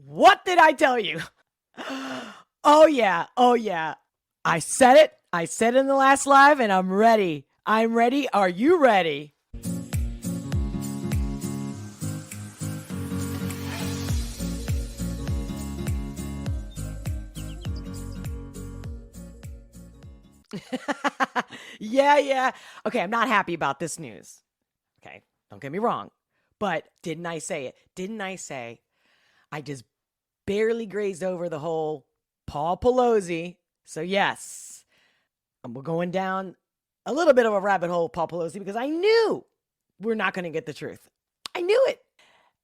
What did I tell you? Oh, yeah. Oh, yeah. I said it. I said it in the last live, and I'm ready. I'm ready. Are you ready? Yeah. Okay, I'm not happy about this news. Okay, don't get me wrong. But didn't I say it? Didn't I say I just barely grazed over the whole Paul Pelosi? So yes, we're going down a little bit of a rabbit hole, Paul Pelosi, because I knew we're not going to get the truth. I knew it.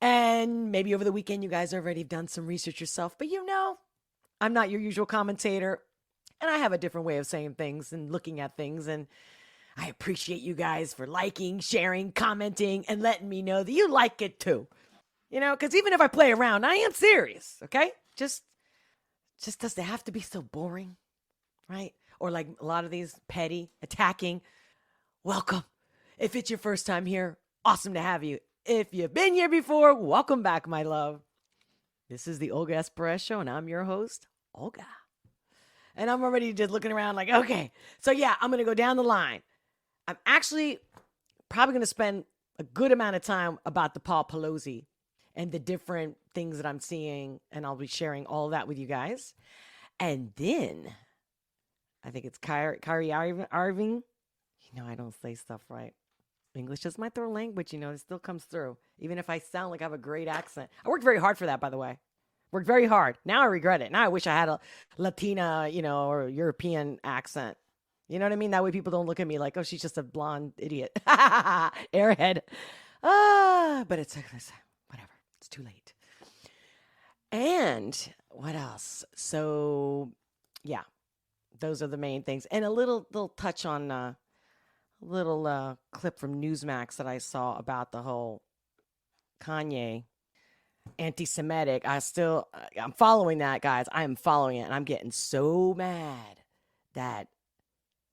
And maybe over the weekend, you guys already have done some research yourself, but I'm not your usual commentator. And I have a different way of saying things and looking at things. And I appreciate you guys for liking, sharing, commenting, and letting me know that you like it too. Because even if I play around, I am serious, okay? Just does it have to be so boring, right? Or like a lot of these petty, attacking. Welcome. If it's your first time here, awesome to have you. If you've been here before, welcome back, my love. This is the Olga S. Pérez Show, and I'm your host, Olga. And I'm already just looking around like, okay. So yeah, I'm going to go down the line. I'm actually probably going to spend a good amount of time about the Paul Pelosi and the different things that I'm seeing. And I'll be sharing all of that with you guys. And then I think it's Kyrie Irving. I don't say stuff right. English is my third language, it still comes through. Even if I sound like I have a great accent. I worked very hard for that, by the way. Worked very hard. Now I regret it. Now I wish I had a Latina, or European accent. You know what I mean? That way people don't look at me like, oh, she's just a blonde idiot. Airhead. But it's whatever. It's too late. And what else? So, yeah, those are the main things. And a little touch on a little clip from Newsmax that I saw about the whole Kanye anti-Semitic. I'm following that, guys. I am following it, and I'm getting so mad that,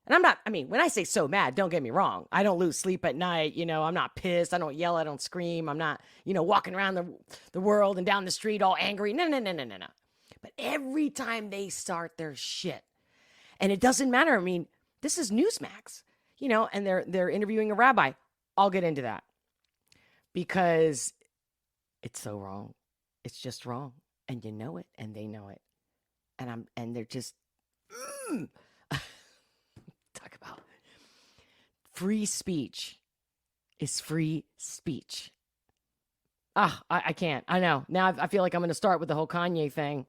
and I'm not, when I say so mad, don't get me wrong. I don't lose sleep at night. I'm not pissed. I don't yell. I don't scream. I'm not, walking around the world and down the street all angry. No. But every time they start their shit, and it doesn't matter. This is Newsmax, and they're interviewing a rabbi. I'll get into that because it's so wrong. It's just wrong. And you know it, and they know it. And they're just talk about free speech is free speech. I can't. I know. Now I feel like I'm going to start with the whole Kanye thing.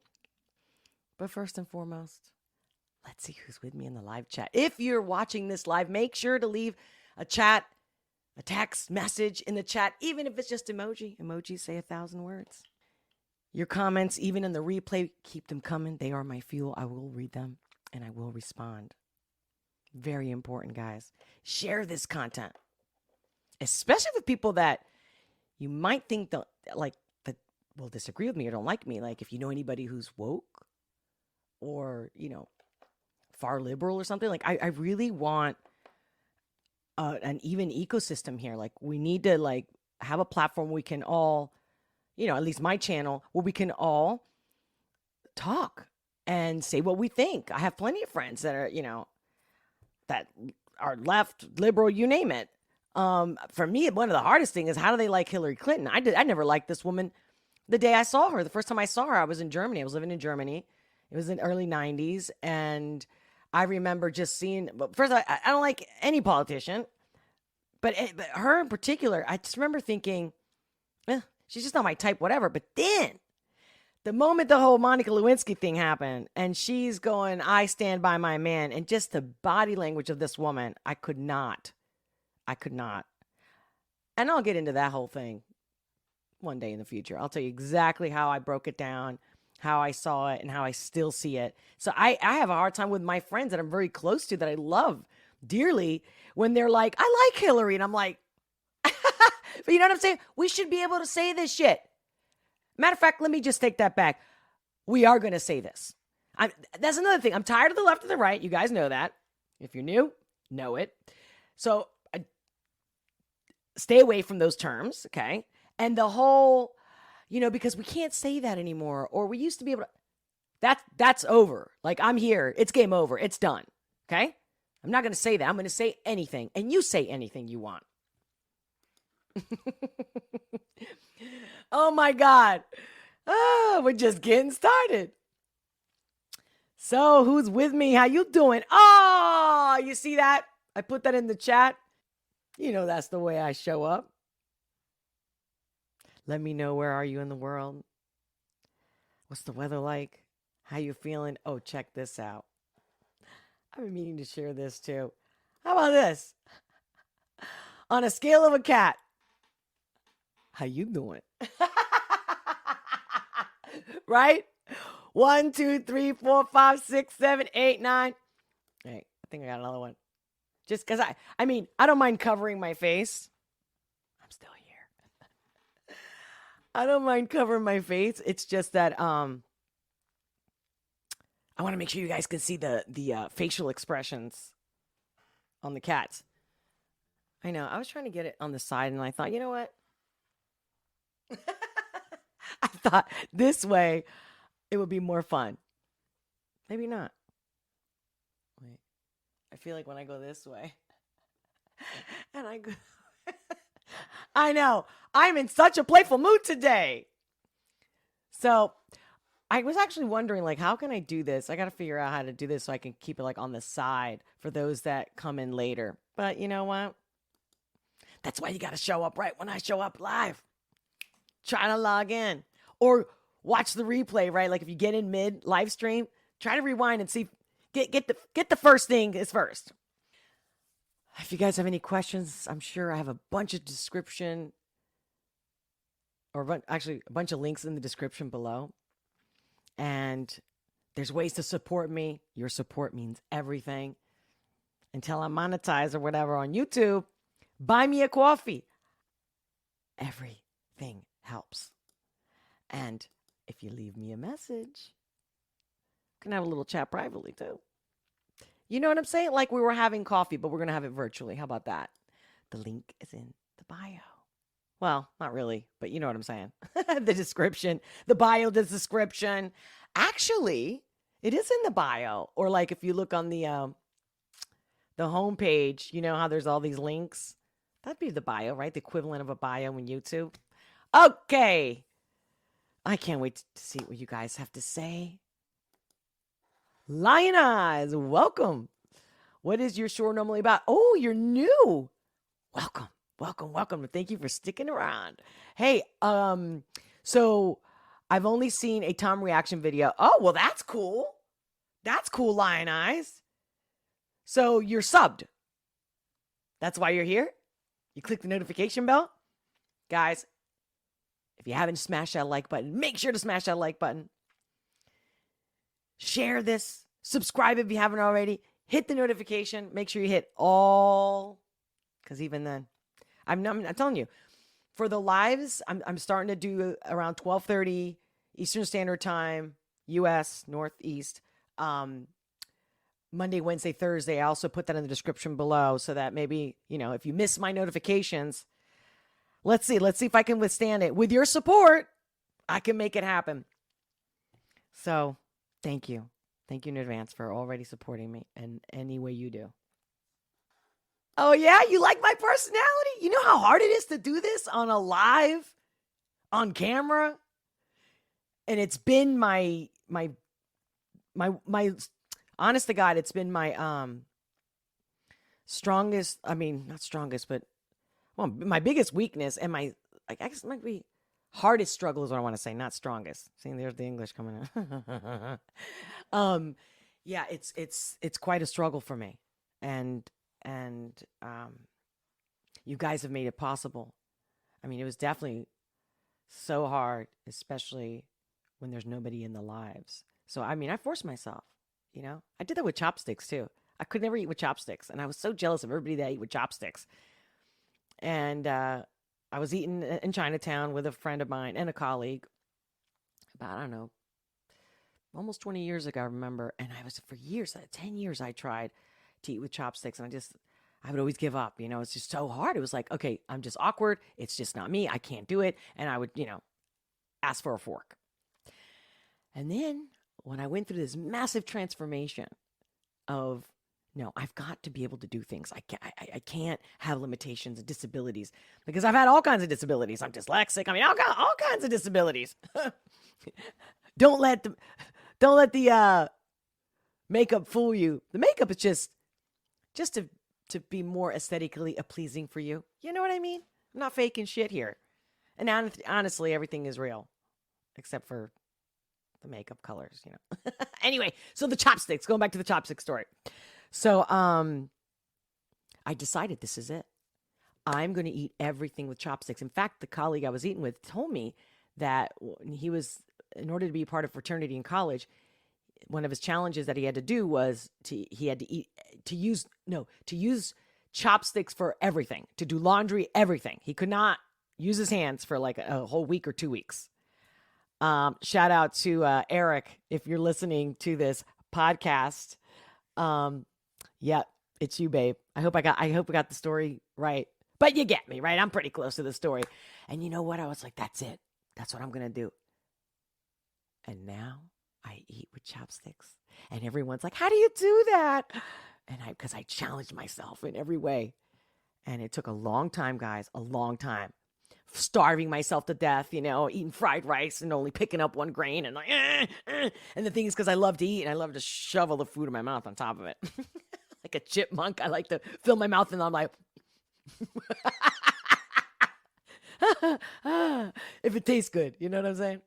But first and foremost, let's see who's with me in the live chat. If you're watching this live, make sure to leave a text message in the chat, even if it's just emoji. Emojis say 1,000 words. Your comments, even in the replay, keep them coming. They are my fuel. I will read them and I will respond. Very important, guys. Share this content, especially with people that you might think that will disagree with me or don't like me. Like if you know anybody who's woke or, far liberal or something, like I really want an even ecosystem here. Like we need to have a platform we can all, at least my channel, where we can all talk and say what we think. I have plenty of friends that are, that are left, liberal, you name it. For me, one of the hardest things is how do they like Hillary Clinton? I never liked this woman the day I saw her. The first time I saw her, I was in Germany. I was living in Germany. It was in the early 90s. And I remember just seeing, but first, I don't like any politician, but her in particular, I just remember thinking, she's just not my type, whatever. But then the moment the whole Monica Lewinsky thing happened and she's going, I stand by my man, and just the body language of this woman, I could not. And I'll get into that whole thing one day in the future. I'll tell you exactly how I broke it down, how I saw it, and how I still see it. So I have a hard time with my friends that I'm very close to, that I love dearly, when they're like, I like Hillary. And I'm like, but you know what I'm saying? We should be able to say this shit. Matter of fact, let me just take that back. We are going to say this. That's another thing. I'm tired of the left and the right. You guys know that. If you're new, know it. So stay away from those terms, okay? And the whole, because we can't say that anymore, or we used to be able to. That's over. Like, I'm here. It's game over. It's done. Okay? I'm not going to say that. I'm going to say anything, and you say anything you want. Oh my God. We're just getting started. So, who's with me? How you doing? Oh, you see that? I put that in the chat. That's the way I show up. Let me know, where are you in the world? What's the weather like? How you feeling? Oh, check this out. I've been meaning to share this too. How about this? On a scale of a cat, how you doing? Right? 1, 2, 3, 4, 5, 6, 7, 8, 9. Hey, I think I got another one. Just because I don't mind covering my face. I'm still here. I don't mind covering my face. It's just that I want to make sure you guys can see the facial expressions on the cats. I know. I was trying to get it on the side, and I thought, you know what? I thought this way it would be more fun. Maybe not. Wait. I feel like when I go this way and I go, I know. I'm in such a playful mood today. So I was actually wondering, like, how can I do this? I got to figure out how to do this so I can keep it like on the side for those that come in later. But you know what? That's why you got to show up right when I show up live. Try to log in or watch the replay, right? Like if you get in mid live stream, try to rewind and see, get the first thing is first. If you guys have any questions, I'm sure I have a bunch of description or actually a bunch of links in the description below. And there's ways to support me. Your support means everything. Until I'm monetized or whatever on YouTube, buy me a coffee. Everything helps. And if you leave me a message, we can have a little chat privately too. You know what I'm saying? Like we were having coffee, but we're going to have it virtually. How about that? The link is in the bio. Well, not really, but you know what I'm saying. The description, the bio, the description. Actually, it is in the bio. Or like if you look on the homepage, you know how there's all these links? That'd be the bio, right? The equivalent of a bio in YouTube. Okay. I can't wait to see what you guys have to say. Lion Eyes, welcome. What is your show normally about? Oh, you're new. Welcome, welcome, welcome. Thank you for sticking around. Hey, so I've only seen a Tom reaction video. Oh, well, that's cool. That's cool, Lion Eyes. So you're subbed. That's why you're here? You click the notification bell? Guys, if you haven't smashed that like button, make sure to smash that like button. Share this. Subscribe if you haven't already. Hit the notification. Make sure you hit all. Because even then, I'm telling you, for the lives, I'm starting to do around 12:30 Eastern Standard Time, U.S., Northeast. Monday, Wednesday, Thursday. I also put that in the description below so that maybe, if you miss my notifications, let's see if I can withstand it. With your support, I can make it happen. So thank you. Thank you in advance for already supporting me in any way you do. Oh, yeah? You like my personality? You know how hard it is to do this on a live, on camera? And it's been my honest to God, it's been my strongest, not strongest, but my biggest weakness and I guess it might be hardest struggle is what I want to say, not strongest. See, there's the English coming in. Yeah, it's quite a struggle for me. And you guys have made it possible. It was definitely so hard, especially when there's nobody in the lives. So, I forced myself, I did that with chopsticks too. I could never eat with chopsticks. And I was so jealous of everybody that ate with chopsticks. And I was eating in Chinatown with a friend of mine and a colleague about, I don't know, almost 20 years ago, I remember. And I was, for years, 10 years, I tried to eat with chopsticks. And I would always give up. It's just so hard. It was like, okay, I'm just awkward. It's just not me. I can't do it. And I would, ask for a fork. And then when I went through this massive transformation of, no, I've got to be able to do things. I can't have limitations and disabilities because I've had all kinds of disabilities. I'm dyslexic. I mean, all kinds of disabilities. Don't let the makeup fool you. The makeup is just to be more aesthetically pleasing for you. You know what I mean? I'm not faking shit here. And honestly, everything is real except for the makeup colors, you know. Anyway, so the chopsticks, going back to the chopstick story. So I decided this is it. I'm going to eat everything with chopsticks. In fact, the colleague I was eating with told me that he was, in order to be part of fraternity in college, one of his challenges that he had to do was to use chopsticks for everything, to do laundry, everything. He could not use his hands for like a whole week or 2 weeks. Shout out to Eric, if you're listening to this podcast. Yeah, it's you, babe. I hope I got the story right. But you get me, right? I'm pretty close to the story. And you know what? I was like, that's it. That's what I'm going to do. And now I eat with chopsticks. And everyone's like, how do you do that? And because I challenged myself in every way. And it took a long time, guys, a long time. Starving myself to death, you know, eating fried rice and only picking up one grain and like, And the thing is, because I love to eat and I love to shovel the food in my mouth on top of it. Like a chipmunk, I like to fill my mouth and I'm like, if it tastes good, you know what I'm saying?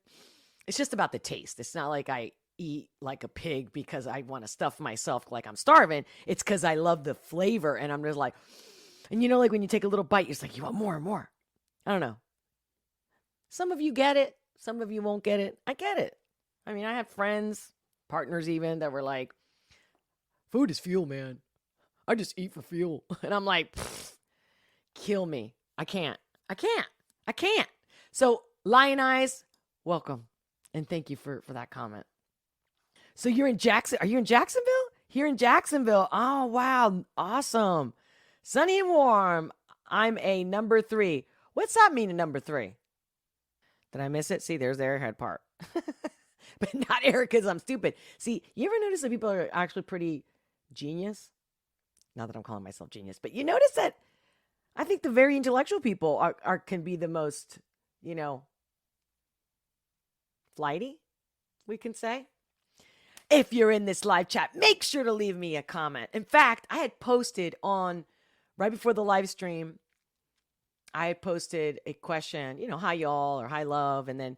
It's just about the taste. It's not like I eat like a pig because I want to stuff myself like I'm starving. It's because I love the flavor and I'm just like, and you know, like when you take a little bite, you're just like, you want more and more. I don't know. Some of you get it. Some of you won't get it. I get it. I mean, I have friends, partners even, that were like, food is fuel, man. I just eat for fuel. And I'm like, kill me. I can't. So, Lion Eyes, welcome. And thank you for that comment. So you're in Jackson. Are you in Jacksonville? Here in Jacksonville. Oh, wow. Awesome. Sunny and warm. I'm a number 3. What's that mean, a number 3? Did I miss it? See, there's the airhead part. But not Erica's, I'm stupid. See, you ever notice that people are actually pretty genius? Not that I'm calling myself genius, but you notice that I think the very intellectual people can be the most, you know, flighty, we can say. If you're in this live chat, make sure to leave me a comment. In fact, I had posted right before the live stream, I had posted a question, you know, hi y'all or hi love. And then,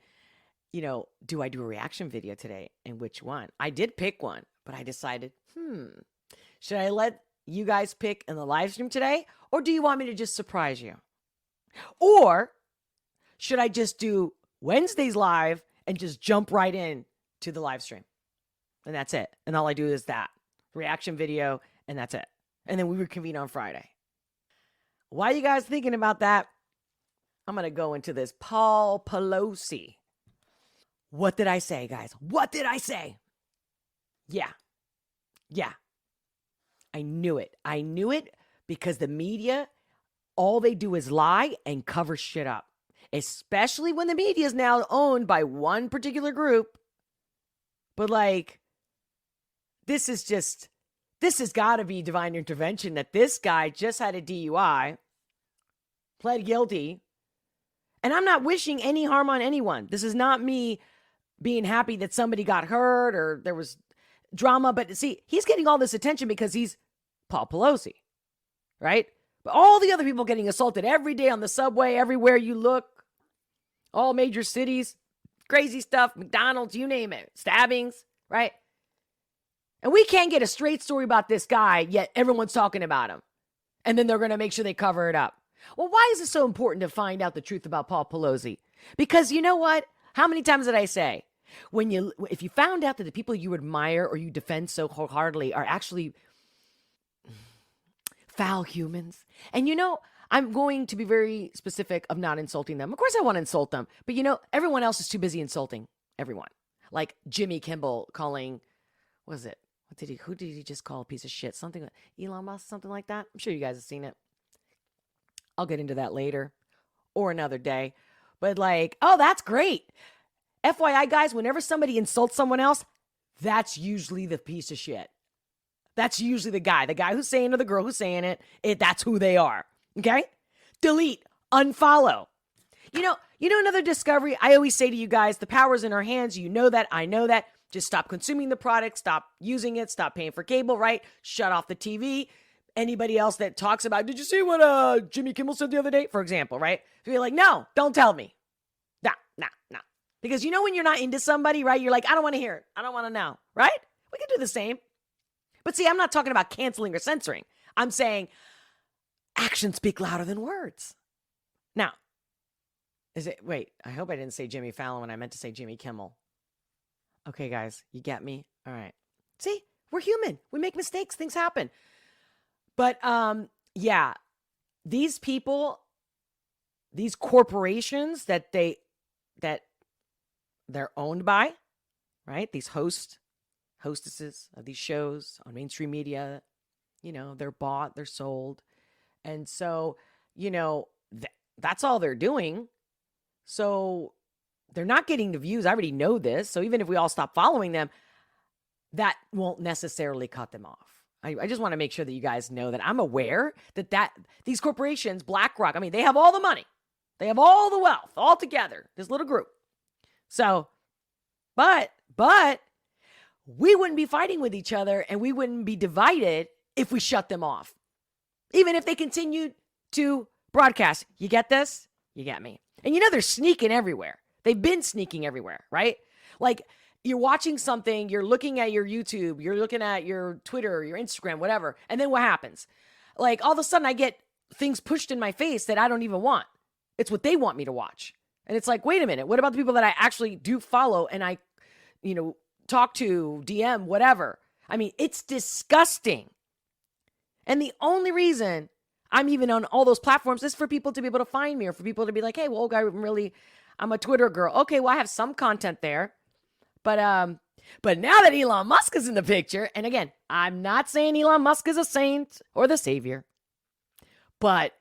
you know, do I do a reaction video today? And which one? I did pick one, but I decided, should I let you guys pick in the live stream today? Or do you want me to just surprise you? Or should I just do Wednesday's live and just jump right in to the live stream? And that's it. And all I do is that reaction video and that's it. And then we reconvene on Friday. While you guys thinking about that, I'm going to go into this Paul Pelosi. What did I say, guys? What did I say? Yeah. I knew it because the media, all they do is lie and cover shit up. Especially when the media is now owned by one particular group. But like, this has got to be divine intervention that this guy just had a DUI, pled guilty, and I'm not wishing any harm on anyone. This is not me being happy that somebody got hurt or there was drama, but see, he's getting all this attention because he's Paul Pelosi, right? But all the other people getting assaulted every day on the subway, everywhere you look, all major cities, crazy stuff, McDonald's, you name it, stabbings, right? And we can't get a straight story about this guy, yet everyone's talking about him. And then they're going to make sure they cover it up. Well, why is it so important to find out the truth about Paul Pelosi? Because you know what? How many times did I say, if you found out that the people you admire or you defend so wholeheartedly are actually foul humans? And you know, I'm going to be very specific of not insulting them. Of course I want to insult them. But you know, everyone else is too busy insulting everyone. Like Jimmy Kimmel calling, who did he just call a piece of shit? Something like Elon Musk, something like that. I'm sure you guys have seen it. I'll get into that later or another day. But like, oh, that's great. FYI, guys, whenever somebody insults someone else, that's usually the piece of shit. That's usually the guy who's saying or the girl who's saying it, that's who they are. Okay? Delete, unfollow. You know another discovery? I always say to you guys, the power's in our hands. You know that. I know that. Just stop consuming the product. Stop using it. Stop paying for cable, right? Shut off the TV. Anybody else that talks about, did you see what Jimmy Kimmel said the other day? For example, right? So you're like, no, don't tell me. Nah. Because you know when you're not into somebody, right? You're like, I don't want to hear it. I don't want to know, right? We can do the same. But see, I'm not talking about canceling or censoring. I'm saying actions speak louder than words. Now, wait, I hope I didn't say Jimmy Fallon when I meant to say Jimmy Kimmel. Okay, guys, you get me? All right. See, we're human. We make mistakes. Things happen. But, yeah, these people, these corporations that they're owned by, right? These hostesses of these shows on mainstream media, they're bought, they're sold. And so, that's all they're doing. So they're not getting the views. I already know this. So even if we all stop following them, that won't necessarily cut them off. I just want to make sure that you guys know that I'm aware that these corporations, BlackRock, they have all the money. They have all the wealth all together, this little group. So, but we wouldn't be fighting with each other and we wouldn't be divided if we shut them off. Even if they continued to broadcast. You get this? You get me. And they're sneaking everywhere. They've been sneaking everywhere, right? Like you're watching something, you're looking at your YouTube, you're looking at your Twitter, your Instagram, whatever. And then what happens? Like all of a sudden I get things pushed in my face that I don't even want. It's what they want me to watch. And it's like, wait a minute. What about the people that I actually do follow and I, talk to, DM, whatever? It's disgusting. And the only reason I'm even on all those platforms is for people to be able to find me or for people to be like, hey, well, Olga, I'm a Twitter girl. Okay, well, I have some content there. But now that Elon Musk is in the picture, and again, I'm not saying Elon Musk is a saint or the savior, but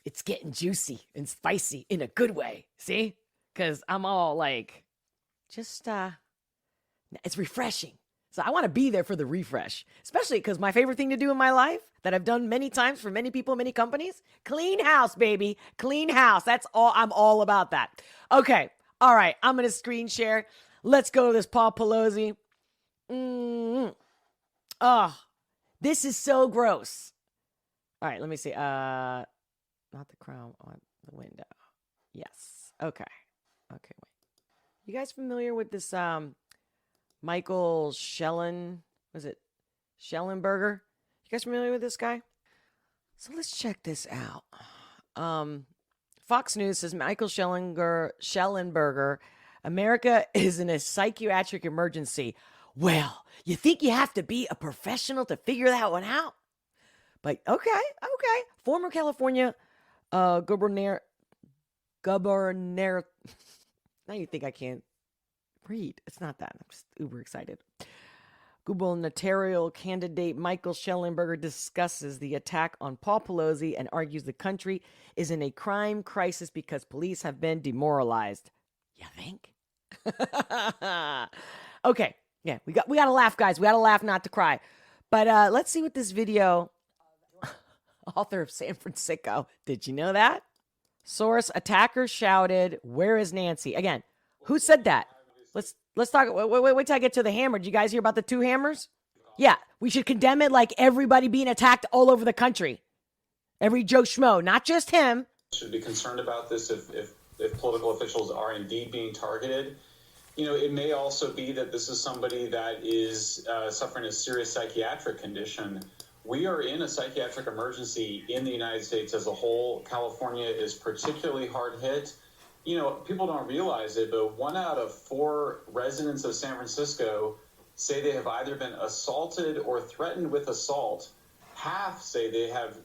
it's getting juicy and spicy in a good way. See? Because I'm all like, it's refreshing. So I want to be there for the refresh, especially because my favorite thing to do in my life that I've done many times for many people, many companies, clean house, baby, clean house. That's all. I'm all about that. Okay. All right. I'm going to screen share. Let's go to this Paul Pelosi. Oh, this is so gross. All right. Let me see. Not the crown on the window. Yes. Okay. Okay. Wait. You guys familiar with this, Michael Schellenberger? You guys familiar with this guy? So let's check this out. Fox News says Michael Schellenberger, America is in a psychiatric emergency. Well, you think you have to be a professional to figure that one out? But okay. Former California governor. Now you think I can't read. It's not that. I'm just uber excited. Gubernatorial candidate Michael Schellenberger discusses the attack on Paul Pelosi and argues the country is in a crime crisis because police have been demoralized. You think? Okay. Yeah, we got to laugh, guys. We got to laugh, not to cry. But let's see what this video. Author of San Francisco. Did you know that? Source: attackers shouted, "Where is Nancy?" Again, who said that? Let's talk. Wait till I get to the hammer. Did you guys hear about the two hammers? Yeah, we should condemn it like everybody being attacked all over the country. Every Joe Schmo, not just him. Should be concerned about this if political officials are indeed being targeted. It may also be that this is somebody that is suffering a serious psychiatric condition. We are in a psychiatric emergency in the United States as a whole. California is particularly hard hit. People don't realize it, but 1 out of 4 residents of San Francisco say they have either been assaulted or threatened with assault. Half say they have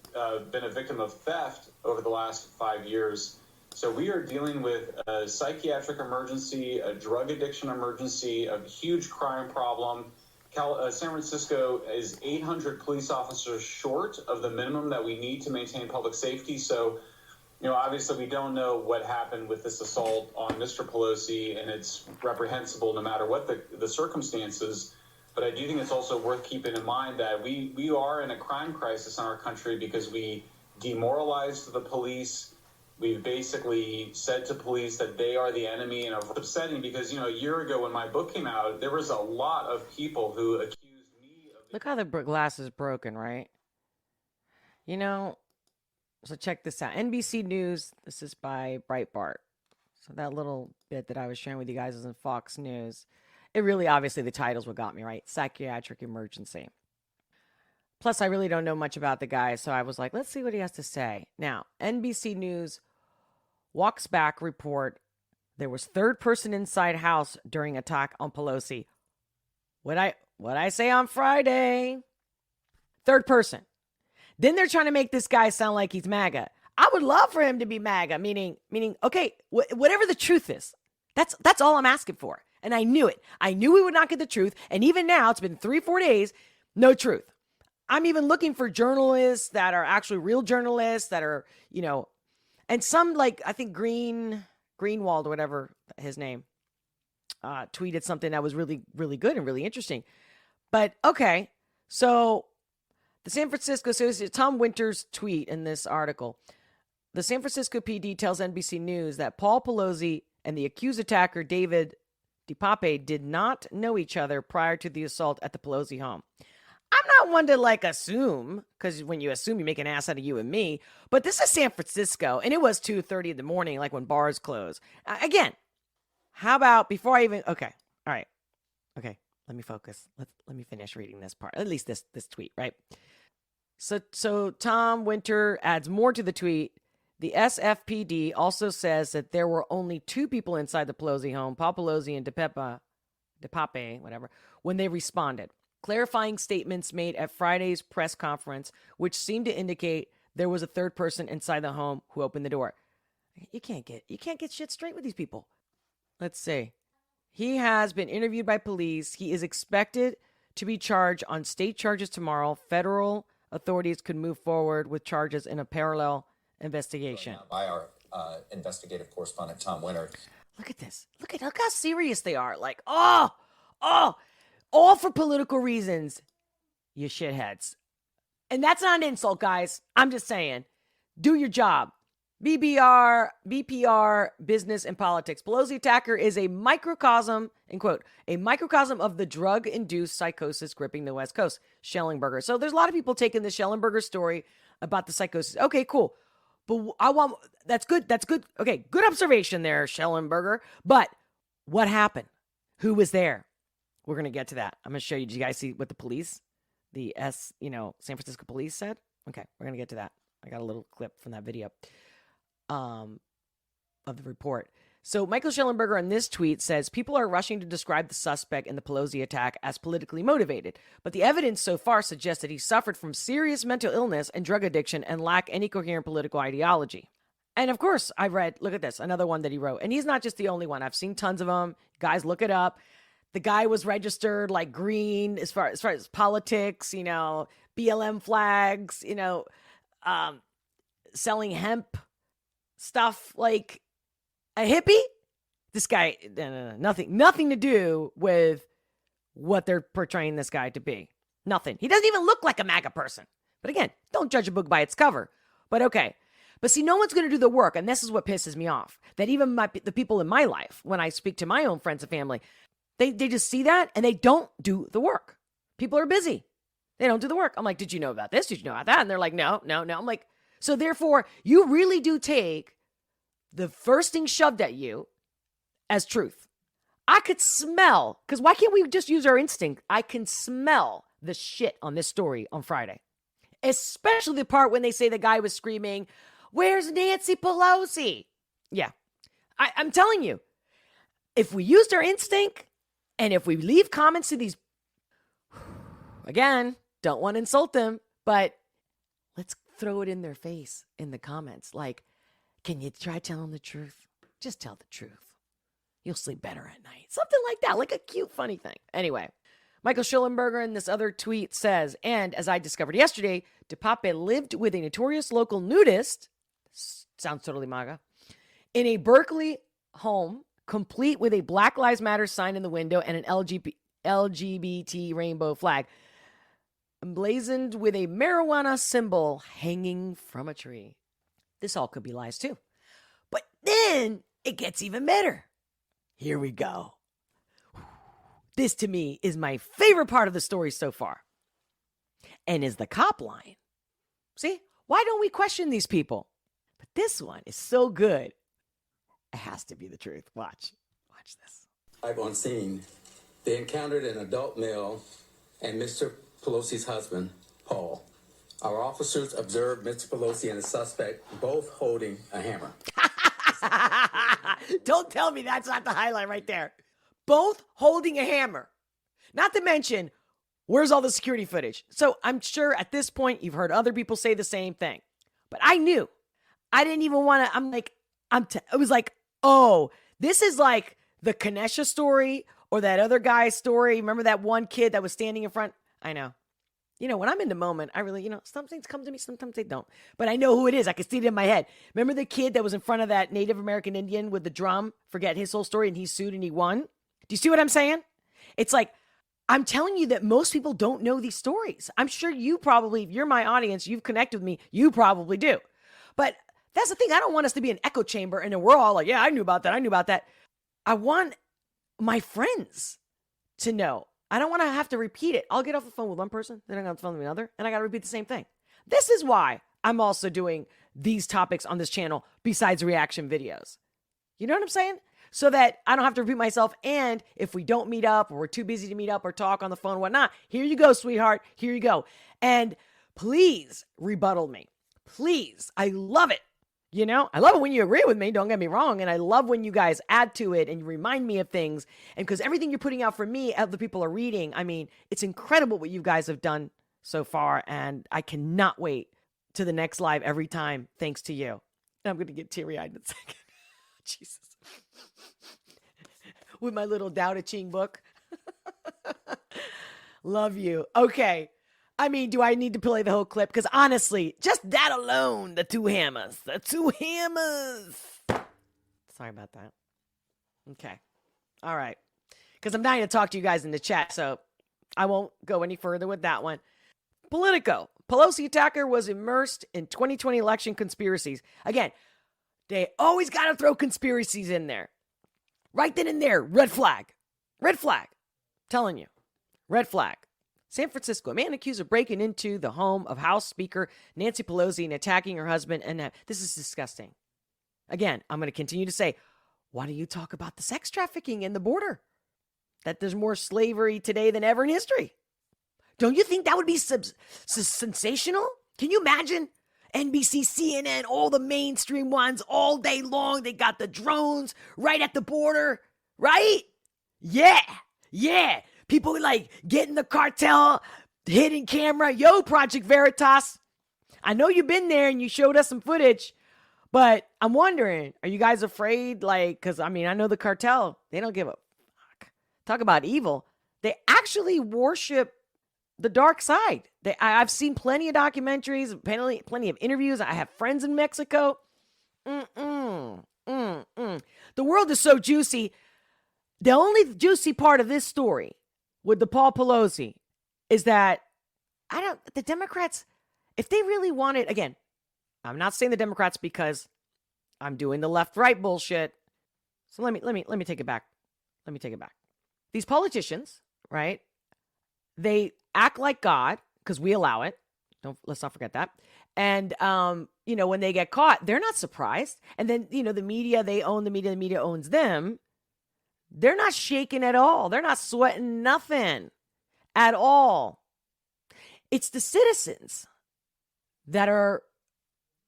been a victim of theft over the last 5 years. So we are dealing with a psychiatric emergency, a drug addiction emergency, a huge crime problem. San Francisco is 800 police officers short of the minimum that we need to maintain public safety. So, Obviously we don't know what happened with this assault on Mr. Pelosi, and it's reprehensible no matter what the circumstances. But I do think it's also worth keeping in mind that we are in a crime crisis in our country because we demoralized the police. We've basically said to police that they are the enemy, and it's upsetting because, a year ago when my book came out, there was a lot of people who accused me of... Look how the glass is broken, right? So check this out. NBC News, this is by Breitbart. So that little bit that I was sharing with you guys is in Fox News. It really, obviously, the title's what got me, right? Psychiatric emergency. Plus, I really don't know much about the guy, so I was like, let's see what he has to say. Now, NBC News walks back report there was third person inside house during attack on Pelosi. What I say on Friday? Third person. Then they're trying to make this guy sound like he's MAGA. I would love for him to be MAGA, meaning, okay, whatever the truth is, that's all I'm asking for. And I knew it. I knew we would not get the truth. And even now, it's been 3-4 days, no truth. I'm even looking for journalists that are actually real journalists that are, and some I think Greenwald or whatever his name, tweeted something that was really, really good and really interesting. But okay, so the San Francisco, so Tom Winter's tweet in this article, the San Francisco PD tells NBC News that Paul Pelosi and the accused attacker David DePape did not know each other prior to the assault at the Pelosi home. I'm not one to assume, because when you assume, you make an ass out of you and me. But this is San Francisco, and it was 2:30 in the morning, when bars close. Again, how about before I even? Okay, all right, okay. Let me focus. Let me finish reading this part. At least this tweet, right? So Tom Winter adds more to the tweet. The SFPD also says that there were only 2 people inside the Pelosi home, Paul Pelosi and DePape, whatever, when they responded. Clarifying statements made at Friday's press conference, which seemed to indicate there was a third person inside the home who opened the door. You can't get shit straight with these people. Let's see. He has been interviewed by police. He is expected to be charged on state charges tomorrow. Federal authorities could move forward with charges in a parallel investigation. By our investigative correspondent, Tom Winter. Look at this. Look how serious they are. All for political reasons, you shitheads. And that's not an insult, guys. I'm just saying, do your job. BPR, business and politics. Pelosi attacker is a microcosm, in quote, a microcosm of the drug-induced psychosis gripping the West Coast. Schellenberger. So there's a lot of people taking the Schellenberger story about the psychosis. Okay, cool. But that's good. Okay, good observation there, Schellenberger. But what happened? Who was there? We're going to get to that. I'm going to show you. Did you guys see what the police, San Francisco police said? Okay, we're going to get to that. I got a little clip from that video of the report. So Michael Schellenberger in this tweet says, people are rushing to describe the suspect in the Pelosi attack as politically motivated, but the evidence so far suggests that he suffered from serious mental illness and drug addiction and lacked any coherent political ideology. And of course, I read, look at this, another one that he wrote. And he's not just the only one. I've seen tons of them. Guys, look it up. The guy was registered green as far as politics, BLM flags, selling hemp stuff like a hippie. This guy, nothing to do with what they're portraying this guy to be. Nothing. He doesn't even look like a MAGA person. But again, don't judge a book by its cover. But okay. But see, no one's going to do the work. And this is what pisses me off. That even the people in my life, when I speak to my own friends and family, they just see that and they don't do the work. People are busy. They don't do the work. I'm like, did you know about this? Did you know about that? And they're like, no. I'm like, so therefore, you really do take the first thing shoved at you as truth. I could smell, because why can't we just use our instinct? I can smell the shit on this story on Friday. Especially the part when they say the guy was screaming, "Where's Nancy Pelosi?" Yeah, I'm telling you, if we used our instinct and if we leave comments to these, again, don't want to insult them, but let's throw it in their face in the comments. Can you try telling the truth? Just tell the truth. You'll sleep better at night. Something like that, like a cute, funny thing. Anyway, Michael Schellenberger in this other tweet says, and as I discovered yesterday, DePape lived with a notorious local nudist. Sounds totally MAGA. In a Berkeley home, complete with a Black Lives Matter sign in the window and an LGBT rainbow flag, emblazoned with a marijuana symbol hanging from a tree. This all could be lies too. But then it gets even better. Here we go. This to me is my favorite part of the story so far. And is the cop line. See, why don't we question these people? But this one is so good. It has to be the truth. Watch this. Live on scene, they encountered an adult male and Mr. Pelosi's husband, Paul. Our officers observed Mr. Pelosi and the suspect both holding a hammer. Don't tell me that's not the highlight right there. Both holding a hammer. Not to mention, where's all the security footage? So I'm sure at this point you've heard other people say the same thing. But I knew. I didn't even want to, it was like, oh, this is like the Kanesha story or that other guy's story. Remember that one kid that was standing in front? I know. When I'm in the moment, I really, some things come to me, sometimes they don't. But I know who it is. I can see it in my head. Remember the kid that was in front of that Native American Indian with the drum? Forget his whole story, and he sued and he won? Do you see what I'm saying? It's like, I'm telling you that most people don't know these stories. I'm sure you probably, if you're my audience, you've connected with me, you probably do. But that's the thing. I don't want us to be an echo chamber and then we're all like, yeah, I knew about that. I want my friends to know. I don't want to have to repeat it. I'll get off the phone with one person, then I got off the phone with another, and I got to repeat the same thing. This is why I'm also doing these topics on this channel besides reaction videos. You know what I'm saying? So that I don't have to repeat myself. And if we don't meet up or we're too busy to meet up or talk on the phone or whatnot, here you go, sweetheart. Here you go. And please rebuttal me. Please. I love it. I love it when you agree with me. Don't get me wrong. And I love when you guys add to it and you remind me of things. And because everything you're putting out for me, other people are reading. I mean, it's incredible what you guys have done so far. And I cannot wait to the next live every time. Thanks to you. And I'm going to get teary-eyed in a second. Jesus. With my little Tao Te Ching book. Love you. Okay. I mean, do I need to play the whole clip? Because honestly, just that alone, the two hammers. Sorry about that. Okay. All right. Because I'm dying to talk to you guys in the chat, so I won't go any further with that one. Politico. Pelosi attacker was immersed in 2020 election conspiracies. Again, they always got to throw conspiracies in there. Right then and there, red flag. Red flag. Telling you. Red flag. San Francisco, a man accused of breaking into the home of House Speaker Nancy Pelosi and attacking her husband. And this is disgusting. Again, I'm going to continue to say, why do you talk about the sex trafficking and the border? That there's more slavery today than ever in history. Don't you think that would be sensational? Can you imagine? NBC, CNN, all the mainstream ones all day long. They got the drones right at the border, right? Yeah. People like getting the cartel, hidden camera. Yo, Project Veritas. I know you've been there and you showed us some footage, but I'm wondering, are you guys afraid? Because I know the cartel, they don't give a fuck. Talk about evil. They actually worship the dark side. I've seen plenty of documentaries, plenty of interviews. I have friends in Mexico. The world is so juicy. The only juicy part of this story with the Paul Pelosi is that the Democrats, if they really wanted, again, I'm not saying the Democrats because I'm doing the left-right bullshit. So let me take it back. These politicians, right? They act like God because we allow it. Let's not forget that. And, when they get caught, they're not surprised. And then, the media, they own the media owns them. They're not shaking at all. They're not sweating nothing at all. It's the citizens that are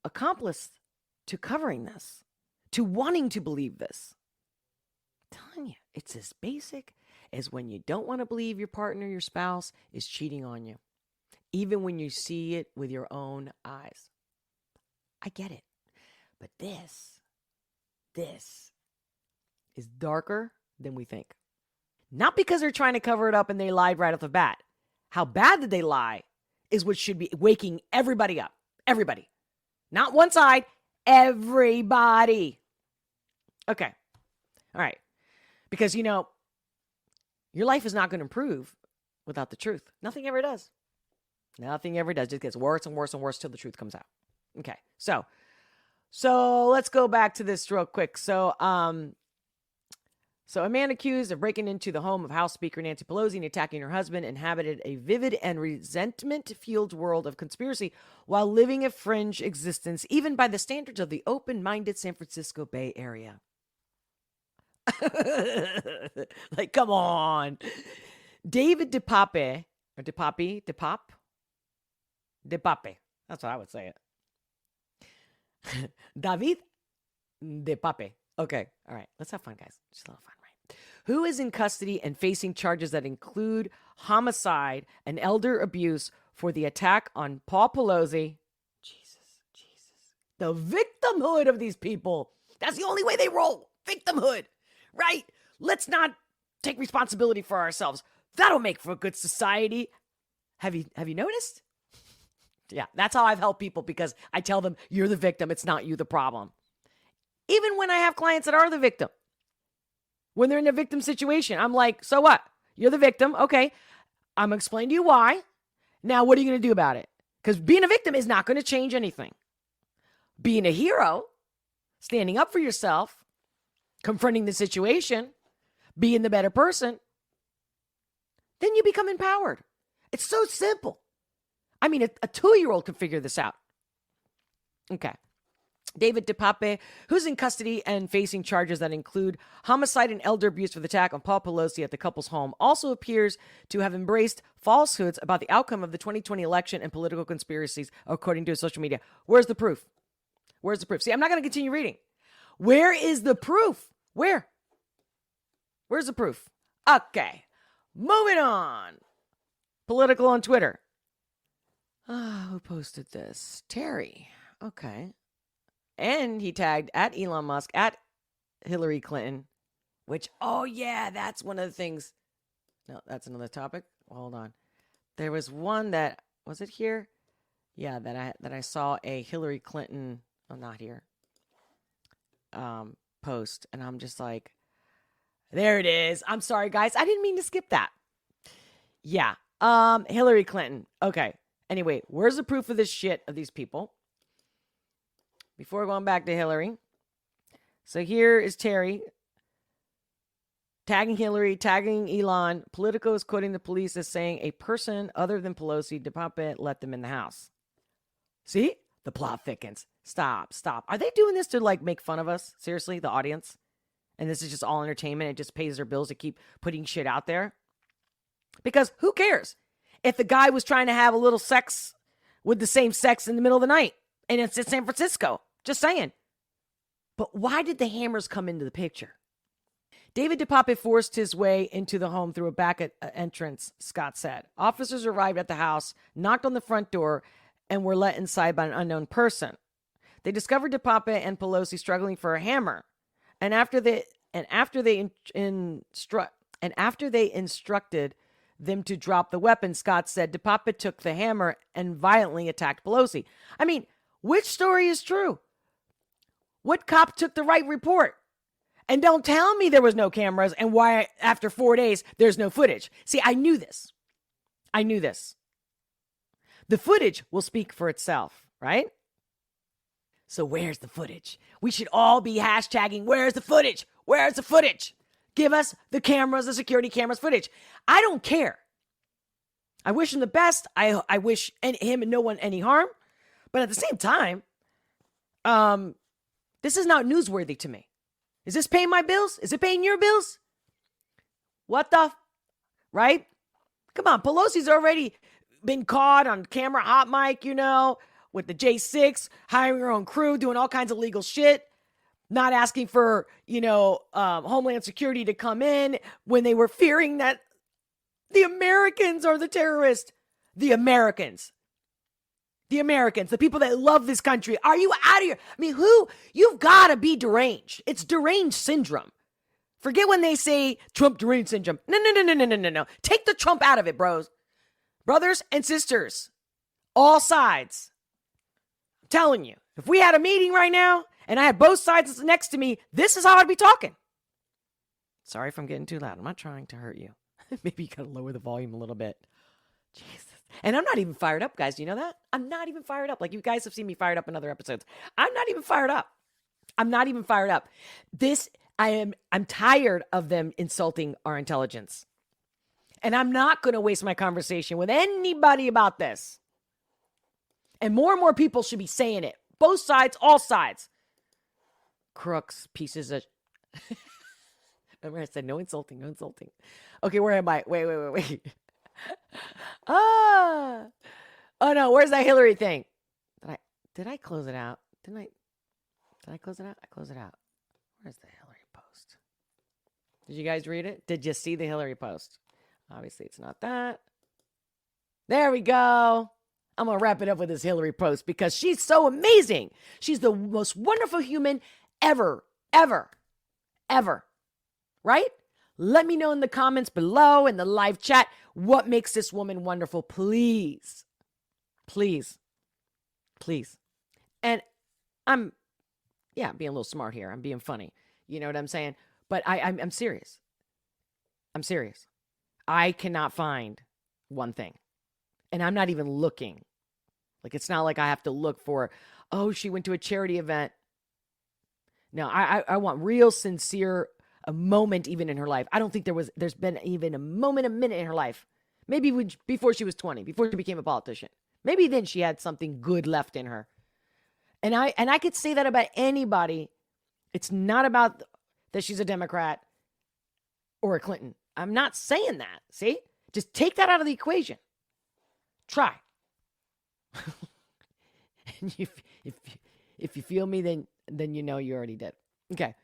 accomplice to covering this, to wanting to believe this. I'm telling you, it's as basic as when you don't want to believe your partner, your spouse is cheating on you, even when you see it with your own eyes. I get it. But this is darker than we think. Not because they're trying to cover it up and they lied right off the bat. How bad did they lie is what should be waking everybody up. Everybody. Not one side, Everybody. Okay. All right. Because, your life is not going to improve without the truth. Nothing ever does. Nothing ever does. It just gets worse and worse and worse till the truth comes out. Okay. So let's go back to this real quick. So a man accused of breaking into the home of House Speaker Nancy Pelosi and attacking her husband inhabited a vivid and resentment-fueled world of conspiracy while living a fringe existence, even by the standards of the open-minded San Francisco Bay Area. Like, come on. David DePape, or DePape. That's what I would say it. David DePape. Okay. All right. Let's have fun, guys. Just a little fun, right? Who is in custody and facing charges that include homicide and elder abuse for the attack on Paul Pelosi. Jesus. The victimhood of these people. That's the only way they roll. Victimhood. Right? Let's not take responsibility for ourselves. That'll make for a good society. Have you noticed? Yeah, that's how I've helped people, because I tell them, you're the victim. It's not you the problem. Even when I have clients that are the victim, when they're in a victim situation, I'm like, so what? You're the victim. Okay. I'm going to explain to you why. Now, what are you going to do about it? Because being a victim is not going to change anything. Being a hero, standing up for yourself, confronting the situation, being the better person, then you become empowered. It's so simple. I mean, a 2-year-old can figure this out. Okay. David DePape, who's in custody and facing charges that include homicide and elder abuse for the attack on Paul Pelosi at the couple's home, also appears to have embraced falsehoods about the outcome of the 2020 election and political conspiracies, according to his social media. Where's the proof? See, I'm not going to continue reading. Where is the proof? Where's the proof? Okay. Moving on. Political on Twitter. Who posted this? Terry. Okay. And he tagged at Elon Musk, at Hillary Clinton, which, oh yeah, that's one of the things. No, that's another topic. Hold on. There was one that, was it here? Yeah, that I saw a Hillary Clinton, not here, post. And I'm just like, there it is. I'm sorry, guys. I didn't mean to skip that. Yeah. Hillary Clinton. Okay. Anyway, where's the proof of this shit of these people? Before going back to Hillary. So here is Terry tagging Hillary, tagging Elon. Politico is quoting the police as saying a person other than Pelosi, DePape, let them in the house. See? The plot thickens. Stop. Are they doing this to make fun of us? Seriously, the audience? And this is just all entertainment. It just pays their bills to keep putting shit out there? Because who cares if the guy was trying to have a little sex with the same sex in the middle of the night and it's in San Francisco? Just saying. But why did the hammers come into the picture? David DePape forced his way into the home through a back entrance, Scott said. Officers arrived at the house, knocked on the front door, and were let inside by an unknown person. They discovered DePape and Pelosi struggling for a hammer. And after they instructed them to drop the weapon, Scott said DePape took the hammer and violently attacked Pelosi. I mean, which story is true? What cop took the right report? And don't tell me there was no cameras and why after 4 days there's no footage. See, I knew this. The footage will speak for itself, right? So where's the footage? We should all be hashtagging, where's the footage? Where's the footage? Give us the cameras, the security cameras footage. I don't care. I wish him the best. I wish him and no one any harm. But at the same time, this is not newsworthy to me. Is this paying my bills? Is it paying your bills? What the? Right? Come on. Pelosi's already been caught on camera, hot mic, with the J6, hiring her own crew, doing all kinds of legal shit. Not asking for, Homeland Security to come in when they were fearing that the Americans are the terrorists. The Americans, the people that love this country. Are you out of here? I mean, you've got to be deranged. It's deranged syndrome. Forget when they say Trump deranged syndrome. No. Take the Trump out of it, bros. Brothers and sisters, all sides. I'm telling you, If we had a meeting right now and I had both sides next to me, this is how I'd be talking. Sorry if I'm getting too loud. I'm not trying to hurt you. Maybe you gotta lower the volume a little bit. Jesus. And I'm not even fired up, guys. Do you know that? I'm not even fired up. Like, you guys have seen me fired up in other episodes. I'm not even fired up. I'm not even fired up. I'm tired of them insulting our intelligence. And I'm not going to waste my conversation with anybody about this. And more people should be saying it. Both sides, all sides. Crooks, pieces of... Remember I said no insulting, no insulting. Okay, where am I? Wait. Oh no, where's that Hillary thing? Did I close it out? Did I close it out? I closed it out. Where's the Hillary post? Did you guys read it? Did you see the Hillary post? Obviously, it's not that. There we go. I'm going to wrap it up with this Hillary post because she's so amazing. She's the most wonderful human ever. Right? Let me know in the comments below in the live chat what makes this woman wonderful, please. Please. And I'm being a little smart here. I'm being funny. You know what I'm saying? But I'm serious. I'm serious. I cannot find one thing. And I'm not even looking. Like, it's not like I have to look for, oh, she went to a charity event. No, I want real, sincere, a moment even in her life. I don't think there's been even a minute in her life. Maybe before she was 20, before she became a politician. Maybe then she had something good left in her. And I could say that about anybody. It's not about that she's a Democrat or a Clinton. I'm not saying that. See? Just take that out of the equation. Try. And if you feel me, then you know you already did. Okay.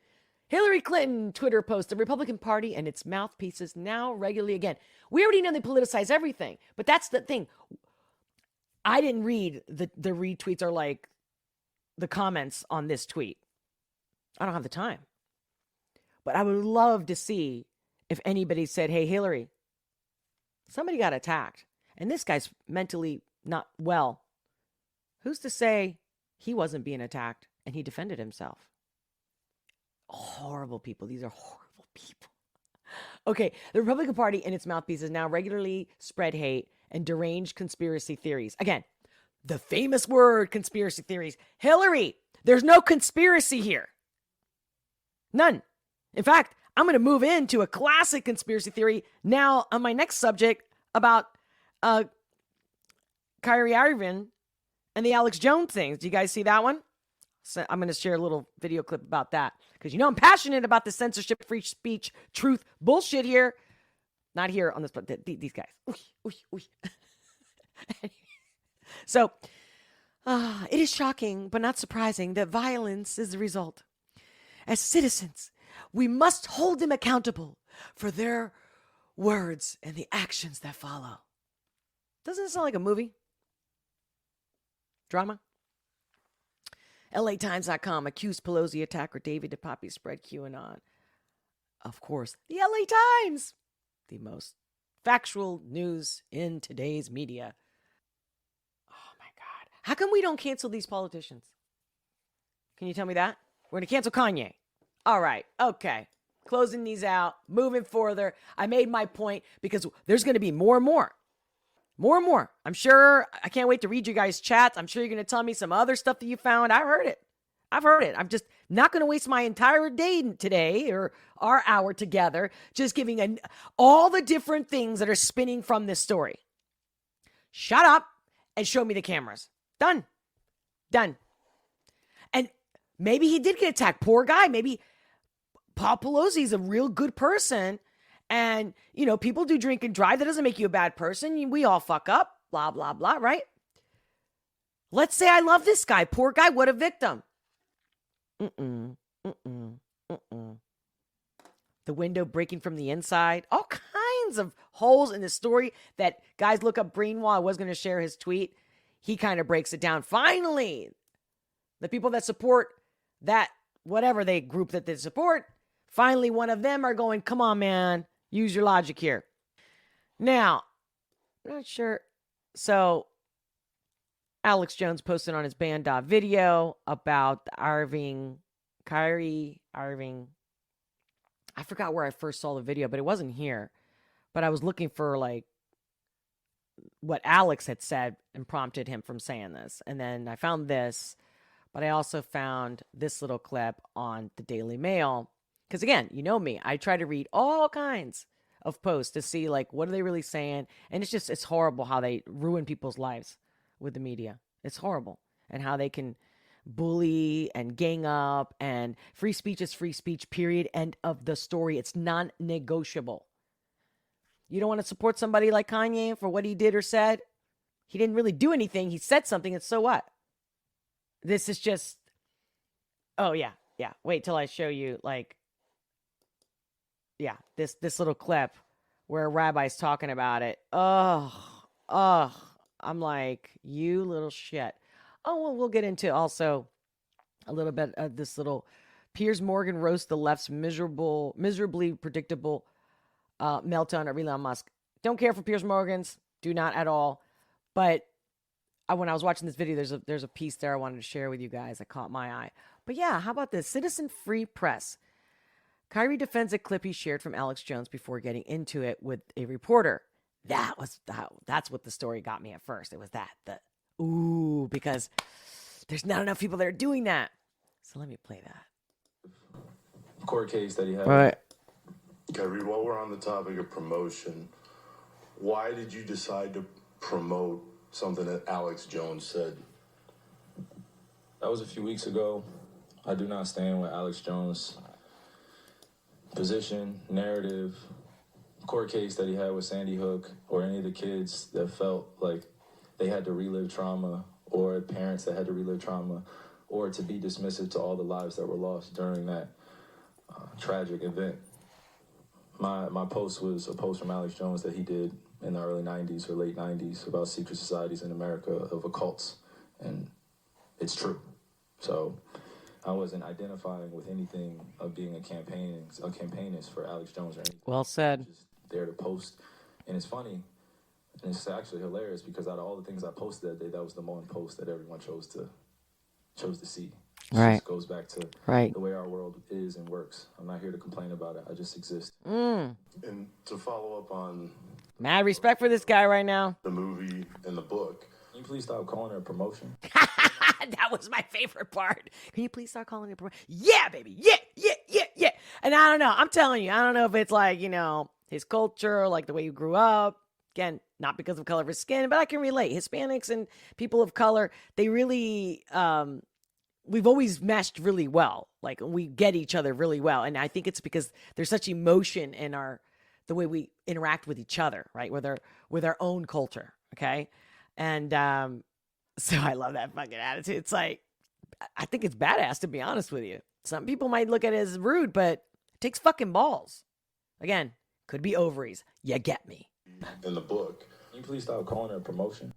Hillary Clinton Twitter post, the Republican Party and its mouthpieces now regularly again. We already know they politicize everything, but that's the thing. I didn't read the retweets or like the comments on this tweet. I don't have the time. But I would love to see if anybody said, hey, Hillary, somebody got attacked and this guy's mentally not well. Who's to say he wasn't being attacked and he defended himself? Horrible people. These are horrible people. Okay, the Republican Party and its mouthpieces now regularly spread hate and deranged conspiracy theories. Again, the famous word conspiracy theories. Hillary, there's no conspiracy here. None. In fact, I'm going to move into a classic conspiracy theory now on my next subject about Kyrie Irving and the Alex Jones things. Do you guys see that one? So I'm going to share a little video clip about that because you know I'm passionate about the censorship, free speech, truth, bullshit here. Not here on this, but these guys. So, it is shocking, but not surprising that violence is the result. As citizens, we must hold them accountable for their words and the actions that follow. Doesn't it sound like a movie? Drama? LATimes.com accused Pelosi attacker David DePapi spread QAnon. Of course, the LA Times, the most factual news in today's media. Oh my God. How come we don't cancel these politicians? Can you tell me that? We're going to cancel Kanye. All right. Okay. Closing these out, moving further. I made my point because there's going to be more and more. More and more. I'm sure. I can't wait to read you guys' chats. I'm sure you're going to tell me some other stuff that you found. I've heard it. I'm just not going to waste my entire day today or our hour together just giving all the different things that are spinning from this story. Shut up and show me the cameras. Done. And maybe he did get attacked. Poor guy. Maybe Paul Pelosi's a real good person. And, you know, people do drink and drive. That doesn't make you a bad person. We all fuck up. Blah, blah, blah, right? Let's say I love this guy. Poor guy. What a victim. The window breaking from the inside. All kinds of holes in the story that guys look up Greenwald. I was going to share his tweet. He kind of breaks it down. Finally, the people that support that, whatever they group that they support, finally one of them are going, come on, man. Use your logic here. Now, I'm not sure. So, Alex Jones posted on his band video about Kyrie Irving. I forgot where I first saw the video, but it wasn't here. But I was looking for like what Alex had said and prompted him from saying this. And then I found this, but I also found this little clip on the Daily Mail. Because again, you know me, I try to read all kinds of posts to see like what are they really saying. And it's horrible how they ruin people's lives with the media. It's horrible. And how they can bully and gang up, and free speech is free speech, period. End of the story. It's non-negotiable. You don't want to support somebody like Kanye for what he did or said? He didn't really do anything. He said something, and so what? This is just, oh yeah. Wait till I show you, like, yeah, this little clip where a rabbi's talking about it. I'm like, you little shit. Oh, well, we'll get into also a little bit of this little Piers Morgan roast the left's miserably predictable meltdown of Elon Musk. Don't care for Piers Morgan's. Do not at all. But when I was watching this video, there's a piece there I wanted to share with you guys that caught my eye. But yeah, how about this? Citizen Free Press. Kyrie defends a clip he shared from Alex Jones before getting into it with a reporter. That's what the story got me at first. It was that. Because there's not enough people that are doing that. So let me play that. Court case that he had. All right. Kyrie, while we're on the topic of promotion, why did you decide to promote something that Alex Jones said? That was a few weeks ago. I do not stand with Alex Jones' position, narrative, court case that he had with Sandy Hook, or any of the kids that felt like they had to relive trauma, or parents that had to relive trauma, or to be dismissive to all the lives that were lost during that tragic event. My post was a post from Alex Jones that he did in the early 90s or late 90s about secret societies in America of occults, and it's true. So I wasn't identifying with anything of being a campaignist for Alex Jones or anything. Well said. Just there to post, and it's funny, and it's actually hilarious because out of all the things I posted that day, that was the one post that everyone chose to see. It Right. just goes back to Right. the way our world is and works. I'm not here to complain about it. I just exist. And to follow up on Mad respect for this guy right now. the movie and the book, Can you please stop calling it a promotion? That was my favorite part. Can you please start calling it promotion? Yeah, baby. Yeah. And I don't know. I'm telling you, I don't know if it's like, his culture, like the way you grew up. Again, not because of color of his skin, but I can relate. Hispanics and people of color, they really, we've always meshed really well. Like we get each other really well. And I think it's because there's such emotion in the way we interact with each other, right? With our own culture. Okay. And, so I love that fucking attitude. It's like, I think it's badass, to be honest with you. Some people might look at it as rude, but it takes fucking balls. Again, could be ovaries. You get me. in the book, Can you please stop calling it a promotion?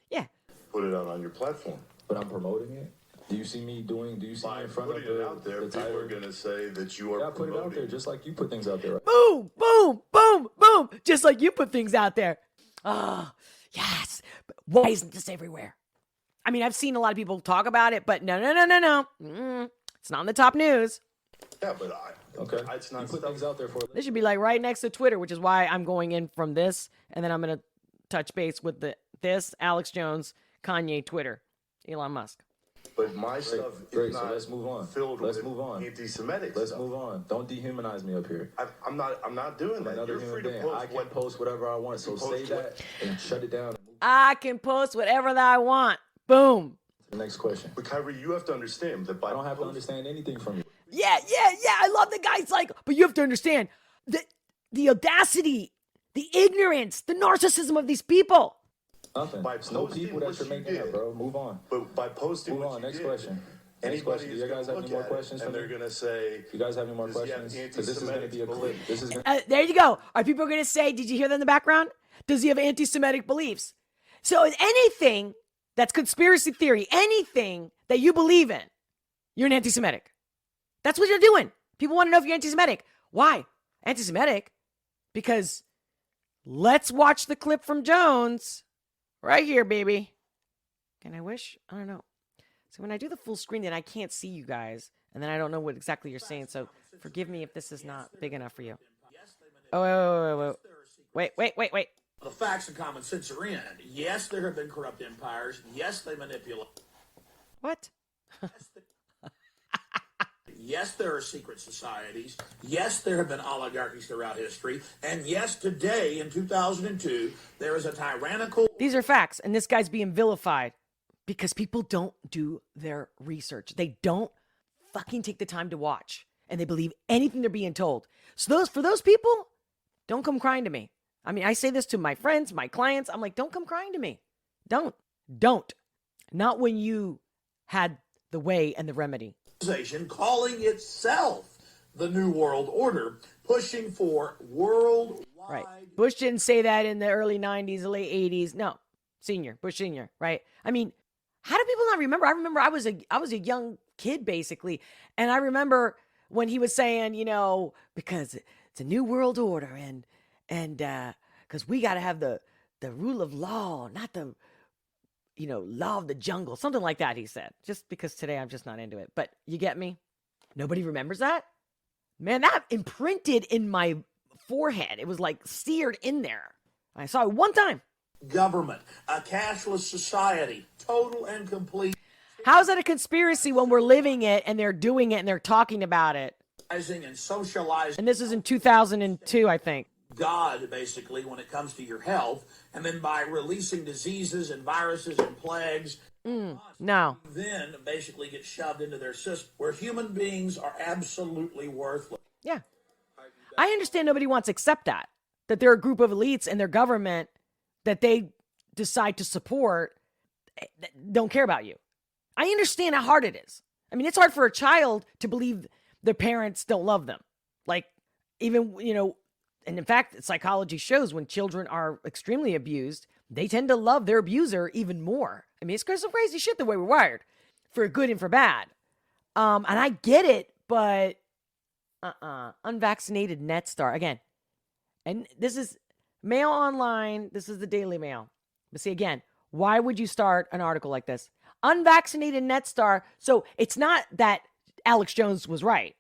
Yeah. put it out on your platform. But I'm promoting it. Do you see me me in front of Putting it out there, the people title? are going to say that you are Yeah, I put it out there promoting. just like you put things out there. Right? Boom, boom, boom, boom. Just like you put things out there. Oh, yes. But why isn't this everywhere? I mean, I've seen a lot of people talk about it, but no. It's not in the top news. Yeah, but Okay. it's You not put stuff. things out there for a This should be like right next to Twitter, which is why I'm going in from this, and then I'm going to touch base with this Alex Jones, Kanye, Twitter, Elon Musk. But my stuff Great, is so not let's move on. filled Let's with move on. anti-Semitic Let's stuff. move on. Don't dehumanize me up here. I'm not doing that. Another You're human free to being. post I can what post whatever I want, so you say post that and shut it down. I can post whatever that I want. Boom. The next question. But Kyrie, you have to understand that by I don't have to understand anything from you. Yeah. I love the guy's like, but you have to understand the audacity, the ignorance, the narcissism of these people. Nothing. By It's no posting people that what you're you making up, did. bro. Move on. But by posting Move what on. you Next did, question. Next anybody question. Do is you going guys to have look any more at questions it, for and me? they're going to say, You guys have any more Does he have questions? Because this is going to be a clip. anti-Semitic This is going There you go. Are people going to say, did you hear that in the background? Does he have anti-Semitic beliefs? So anything that's conspiracy theory, anything that you believe in, you're an anti-Semitic. That's what you're doing. People want to know if you're anti-Semitic. Why? Anti-Semitic? Because let's watch the clip from Jones. Right here, baby. And I don't know. So when I do the full screen, then I can't see you guys. And then I don't know what exactly you're saying. So forgive me if this is not big enough for you. Oh, wait. The facts and common sense are in. Yes, there have been corrupt empires. Yes, they manipulate. What? Yes, there are secret societies. Yes, there have been oligarchies throughout history. And yes, today, in 2002, there is a tyrannical... These are facts. And this guy's being vilified because people don't do their research. They don't fucking take the time to watch. And they believe anything they're being told. So for those people, don't come crying to me. I mean, I say this to my friends, my clients. I'm like, don't come crying to me. Don't. Not when you had the way and the remedy. Calling itself the New World Order, pushing for worldwide... Right. Bush didn't say that in the early 90s, the late 80s. No. Bush Senior, right? I mean, how do people not remember? I remember I was a young kid, basically. And I remember when he was saying, because it's a new world order and because we got to have the rule of law, not the, law of the jungle, something like that, he said. Just because today I'm just not into it. But you get me? Nobody remembers that? Man, that imprinted in my forehead. It was like seared in there. I saw it one time. Government, a cashless society, total and complete. How is that a conspiracy when we're living it and they're doing it and they're talking about it? And socializing. And this is in 2002, I think. God, basically, when it comes to your health, and then by releasing diseases and viruses and plagues, No. then basically get shoved into their system, where human beings are absolutely worthless. Yeah. I understand nobody wants to accept that they're a group of elites and their government that they decide to support don't care about you. I understand how hard it is. I mean, it's hard for a child to believe their parents don't love them. Like, even, and in fact, psychology shows when children are extremely abused, they tend to love their abuser even more. I mean, it's some crazy shit the way we're wired, for good and for bad. And I get it, but unvaccinated net star again. And this is Mail Online. This is the Daily Mail. But see, again, why would you start an article like this? Unvaccinated net star. So it's not that Alex Jones was right.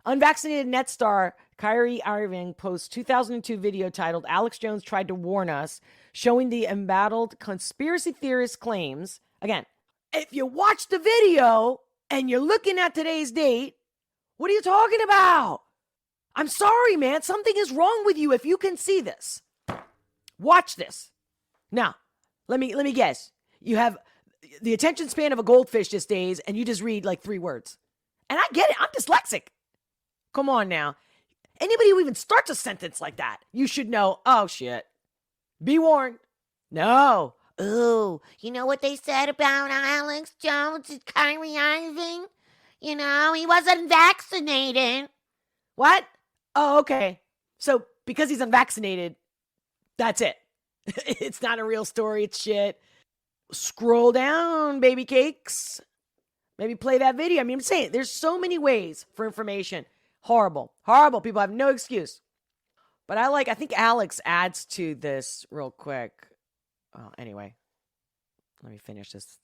Unvaccinated net star Kyrie Irving posts 2002 video titled "Alex Jones Tried to Warn Us," showing the embattled conspiracy theorist claims. Again, if you watch the video and you're looking at today's date, what are you talking about? I'm sorry, man. Something is wrong with you if you can see this. Watch this. Now, let me guess. You have the attention span of a goldfish these days, and you just read like 3 words. And I get it. I'm dyslexic. Come on now. Anybody who even starts a sentence like that, you should know, oh, shit. Be warned. No. Oh, you know what they said about Alex Jones and Kyrie Irving? He wasn't vaccinated. What? Oh, okay. So because he's unvaccinated, that's it. It's not a real story. It's shit. Scroll down, baby cakes. Maybe play that video. I mean, I'm saying there's so many ways for information. Horrible. People have no excuse. But I think Alex adds to this real quick. Well, anyway, let me finish this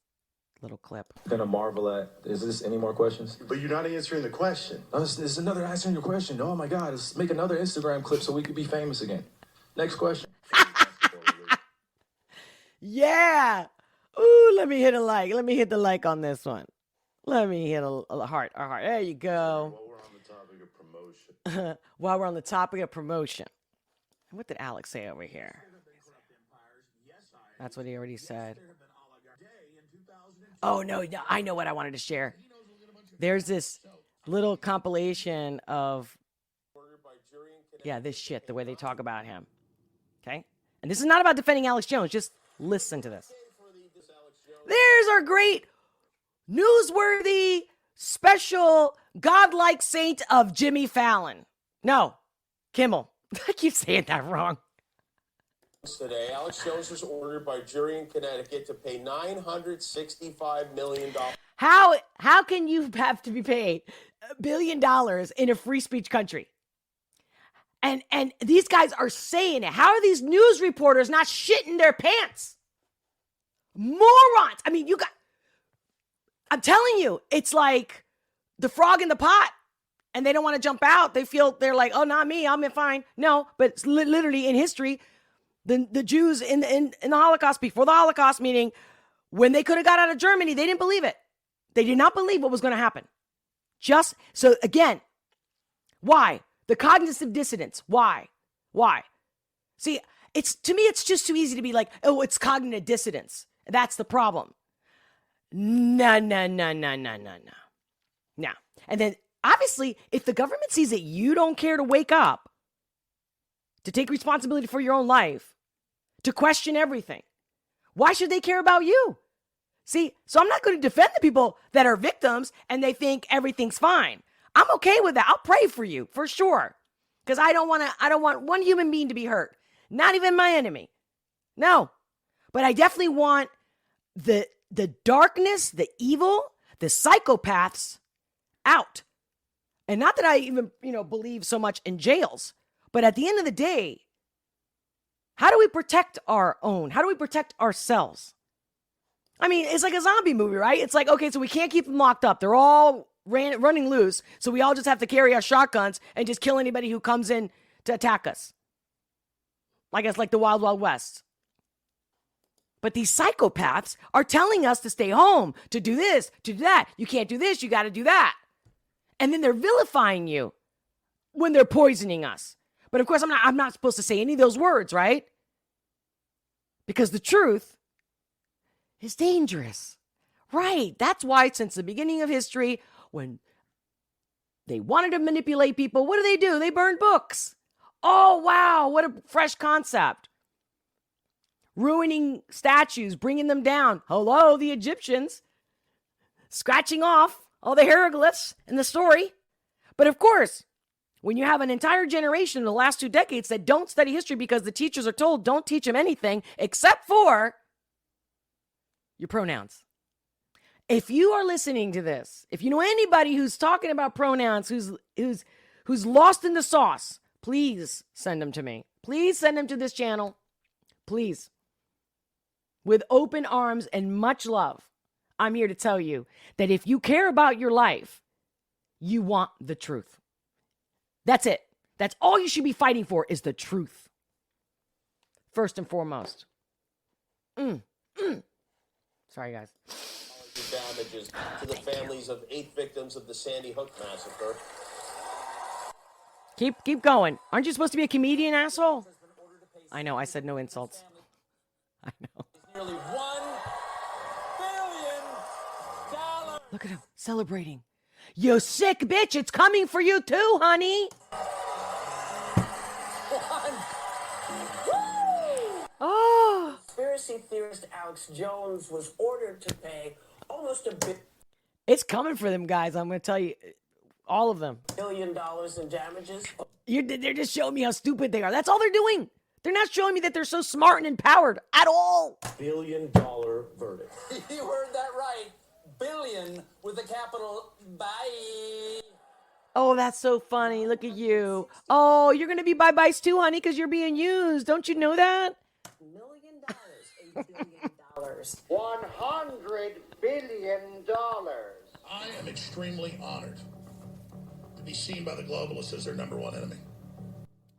little clip. Gonna marvel at. Is this any more questions? But you're not answering the question. Oh, this is another answering your question. Oh my God, let's make another Instagram clip so we could be famous again. Next question. Yeah. Ooh, let me hit a like. Let me hit the like on this one. Let me hit a heart. A heart. There you go. While we're on the topic of promotion. What did Alex say over here? That's what he already said. Oh, no, I know what I wanted to share. There's this little compilation of, this shit, the way they talk about him. Okay? And this is not about defending Alex Jones. Just listen to this. There's our great, newsworthy, special, godlike saint of Jimmy Fallon. No, Kimmel. I keep saying that wrong. Today, Alex Jones was ordered by jury in Connecticut to pay $965 million. How can you have to be paid $1 billion in a free speech country? And these guys are saying it. How are these news reporters not shitting their pants? Morons. I mean, I'm telling you, it's like the frog in the pot and they don't want to jump out. They're like, oh, not me. I'm fine. No, but it's literally in history, the Jews in the Holocaust, before the Holocaust, meaning when they could have got out of Germany, they didn't believe it. They did not believe what was going to happen. Just so again, why? The cognitive dissonance. Why? See, to me, it's just too easy to be like, oh, it's cognitive dissonance. That's the problem. No. And then obviously, if the government sees that you don't care to wake up, to take responsibility for your own life, to question everything, why should they care about you? See, so I'm not going to defend the people that are victims and they think everything's fine. I'm okay with that. I'll pray for you for sure. Because I don't want one human being to be hurt. Not even my enemy. No. But I definitely want the darkness, the evil, the psychopaths out. And not that I even, believe so much in jails. But at the end of the day, how do we protect our own? How do we protect ourselves? I mean, it's like a zombie movie, right? It's like, okay, so we can't keep them locked up. They're all running loose. So we all just have to carry our shotguns and just kill anybody who comes in to attack us. I guess like the Wild Wild West. But these psychopaths are telling us to stay home, to do this, to do that. You can't do this, you got to do that. And then they're vilifying you when they're poisoning us. But of course, I'm not supposed to say any of those words, right? Because the truth is dangerous. Right. That's why since the beginning of history, when they wanted to manipulate people, what do? They burned books. Oh, wow. What a fresh concept. Ruining statues, bringing them down. Hello, the Egyptians. Scratching off all the hieroglyphs in the story. But of course, when you have an entire generation in the last 2 decades that don't study history because the teachers are told don't teach them anything except for your pronouns. If you are listening to this, if you know anybody who's talking about pronouns, who's lost in the sauce, please send them to me. Please send them to this channel. Please. With open arms and much love, I'm here to tell you that if you care about your life, you want the truth. That's it. That's all you should be fighting for is the truth. First and foremost. Sorry, guys. Damages to the families of 8 victims of the Sandy Hook massacre. Keep going. Aren't you supposed to be a comedian, asshole? I know. I said no insults. I know. Nearly $1 billion. Look at him celebrating. You sick bitch. It's coming for you too, honey. Oh. Conspiracy theorist Alex Jones was ordered to pay almost $1 billion. It's coming for them, guys. I'm going to tell you, all of them. $1 billion in damages. They're just showing me how stupid they are. That's all they're doing. They're not showing me that they're so smart and empowered at all. $1 billion verdict. You heard that right. Billion with a capital bye. Oh, that's so funny. Look at you. Oh, you're going to be bye-byes too, honey, because you're being used. Don't you know that? $1 million, $1 billion. $100 billion. I am extremely honored to be seen by the globalists as their number one enemy.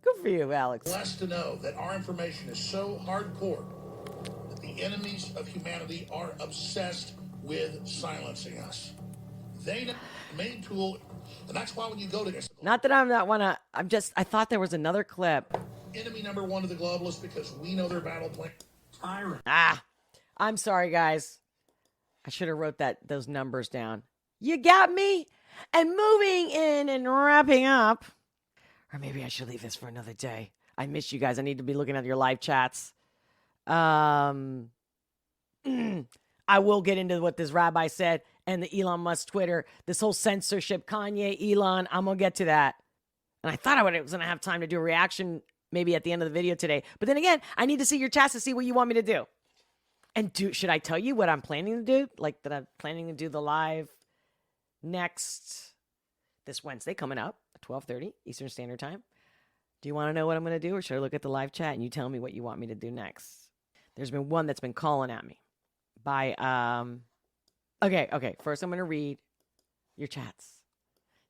Good for you, Alex. Blessed to know that our information is so hardcore that the enemies of humanity are obsessed with silencing us. They know the main tool, and that's why when you go to not that I'm not wanna. I thought there was another clip. Enemy number one of the globalists because we know their battle plan. Tyrant. I'm sorry, guys. I should have wrote those numbers down. You got me? And moving in and wrapping up. Or maybe I should leave this for another day. I miss you guys. I need to be looking at your live chats. I will get into what this rabbi said and the Elon Musk Twitter. This whole censorship, Kanye, Elon. I'm going to get to that. And I thought I was going to have time to do a reaction maybe at the end of the video today. But then again, I need to see your chats to see what you want me to do. And should I tell you what I'm planning to do? Like that I'm planning to do the live this Wednesday coming up at 12:30 Eastern Standard Time. Do you want to know what I'm going to do, or should I look at the live chat and you tell me what you want me to do next? There's been one that's been calling at me. by okay. First I'm gonna read your chats.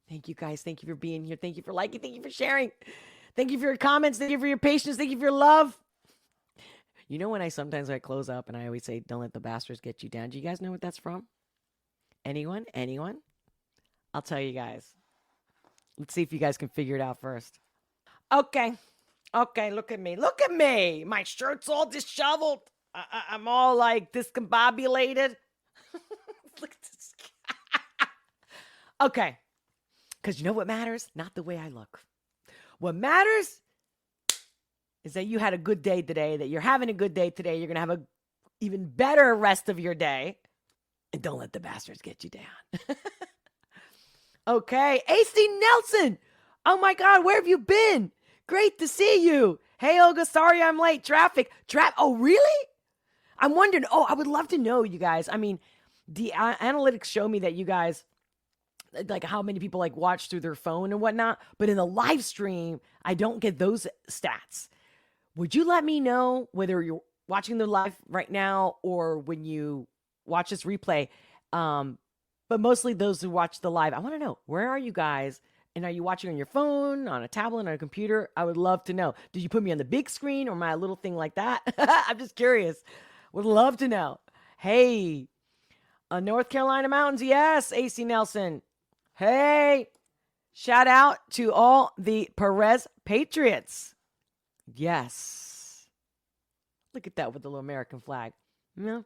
Thank you guys. Thank you for being here. Thank you for liking. Thank you for sharing. Thank you for your comments. Thank you for your patience. Thank you for your love. You know when I close up and I always say, don't let the bastards get you down. Do you guys know what that's from? Anyone? I'll tell you guys. Let's see if you guys can figure it out first. Okay, look at me. Look at me. My shirt's all disheveled. I'm all like discombobulated. Look at this. Okay. Because you know what matters? Not the way I look. What matters is that you had a good day today, that you're having a good day today. You're going to have a even better rest of your day. And don't let the bastards get you down. Okay. AC Nelson. Oh my God, where have you been? Great to see you. Hey, Olga, sorry I'm late. Traffic. Oh, really? I'm wondering. Oh, I would love to know, you guys. I mean, the analytics show me that you guys, like how many people like watch through their phone and whatnot. But in the live stream, I don't get those stats. Would you let me know whether you're watching the live right now or when you watch this replay? But mostly those who watch the live. I want to know, where are you guys? And are you watching on your phone, on a tablet, on a computer? I would love to know. Did you put me on the big screen or my little thing like that? I'm just curious. Would love to know. Hey, North Carolina mountains. Yes, AC Nelson. Hey, shout out to all the Pérez Patriots. Yes. Look at that with the little American flag. Yeah.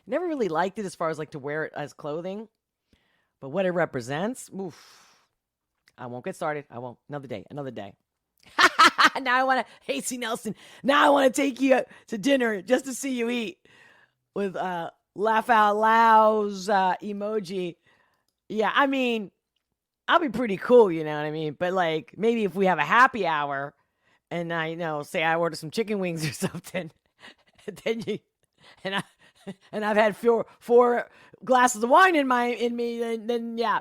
Never really liked it as far as like to wear it as clothing. But what it represents, oof. I won't get started. I won't. Another day. Now I want to, AC Nelson, now I want to take you to dinner just to see you eat with laugh out loud's emoji. Yeah, I mean, I'll be pretty cool, you know what I mean? But like, maybe if we have a happy hour and say I order some chicken wings or something, and I've had four glasses of wine in me, then yeah.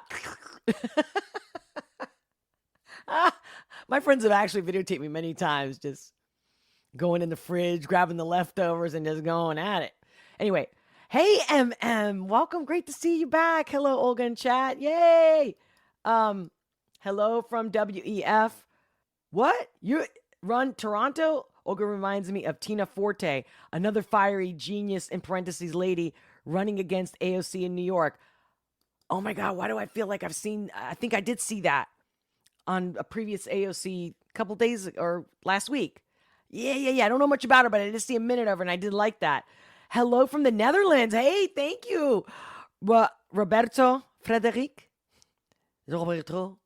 My friends have actually videotaped me many times just going in the fridge, grabbing the leftovers, and just going at it. Anyway, hey, MM, welcome. Great to see you back. Hello, Olga in chat. Yay. Hello from WEF. What? You run Toronto? Olga reminds me of Tina Forte, another fiery genius, in parentheses, lady, running against AOC in New York. Oh my God, why do I feel like I think I did see that on a previous AOC couple days or last week. Yeah. I don't know much about her, but I did see a minute of her and I did like that. Hello from the Netherlands. Hey, thank you. Roberto Frederic. Hope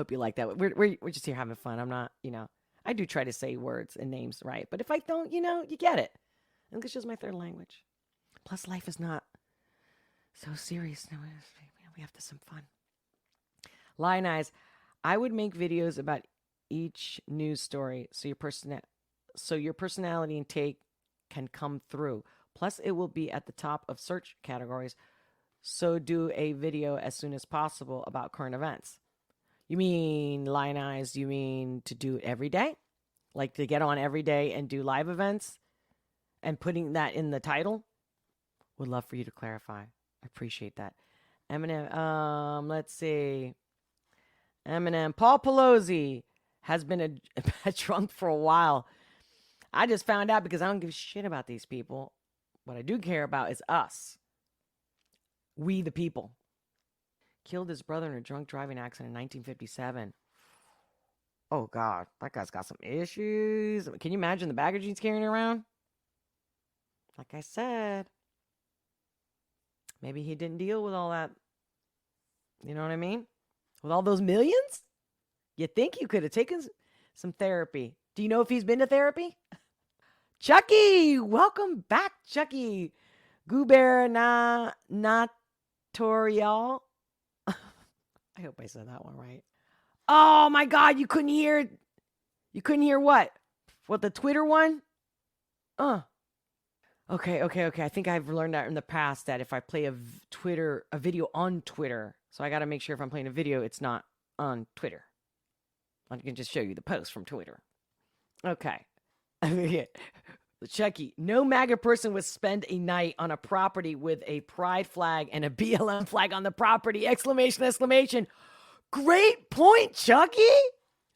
you like that. We're just here having fun. I'm not, I do try to say words and names right. But if I don't, you get it. English is my third language. Plus, life is not so serious. No, we have to some fun. Lion Eyes, I would make videos about each news story so your personality and take can come through. Plus, it will be at the top of search categories. So do a video as soon as possible about current events. You mean, Lion Eyes, you mean to do it every day? Like to get on every day and do live events and putting that in the title? Would love for you to clarify. I appreciate that. Eminem, let's see. Eminem, Paul Pelosi has been a drunk for a while. I just found out because I don't give a shit about these people. What I do care about is us. We the people. Killed his brother in a drunk driving accident in 1957. Oh, God. That guy's got some issues. Can you imagine the baggage he's carrying around? Like I said, maybe he didn't deal with all that. You know what I mean? With all those millions? You think you could have taken some therapy. Do you know if he's been to therapy? Chucky! Welcome back, Chucky. Gubernatorial. I hope I said that one right. Oh my God, you couldn't hear what? What, the Twitter one? Okay. I think I've learned that in the past that if I play a video on Twitter, so I got to make sure if I'm playing a video, it's not on Twitter. I can just show you the post from Twitter. Okay. Chucky, no MAGA person would spend a night on a property with a pride flag and a BLM flag on the property! Exclamation, exclamation. Great point, Chucky.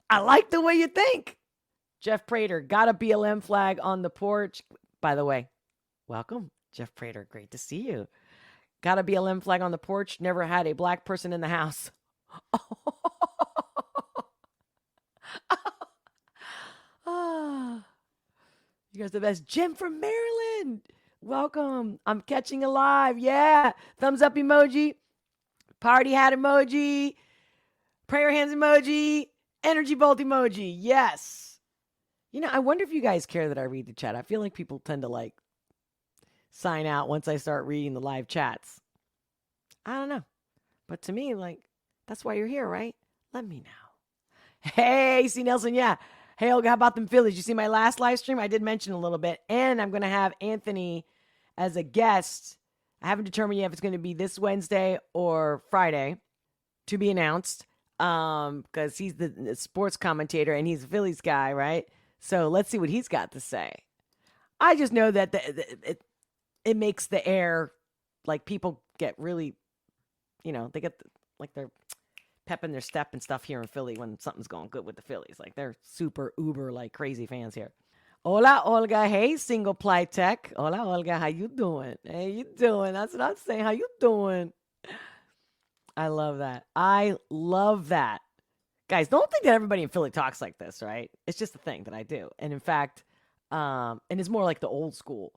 I like the way you think. Jeff Prater, got a BLM flag on the porch. By the way, welcome, Jeff Prater. Great to see you. Got a BLM flag on the porch. Never had a black person in the house. You guys are the best. Jim from Maryland. Welcome. I'm catching alive. Yeah. Thumbs up emoji. Party hat emoji. Prayer hands emoji. Energy bolt emoji. Yes. You know, I wonder if you guys care that I read the chat. I feel like people tend to like sign out once I start reading the live chats. I don't know. But to me, like, that's why you're here, right? Let me know. Hey, C. Nelson, yeah. Hey, Olga, how about them Phillies? You see my last live stream? I did mention a little bit. And I'm going to have Anthony as a guest. I haven't determined yet if it's going to be this Wednesday or Friday, to be announced, because he's the sports commentator and he's a Phillies guy, right? So let's see what he's got to say. I just know that it makes the air, like, people get really, you know, they get like their pep in their step and stuff here in Philly when something's going good with the Phillies. Like, they're super uber like crazy fans here. Hola, Olga. Hey, Single Ply Tech. Hola, Olga. How you doing? Hey, you doing? That's what I'm saying. How you doing? I love that. I love that. Guys, don't think that everybody in Philly talks like this, right? It's just a thing that I do. And in fact, and it's more like the old school.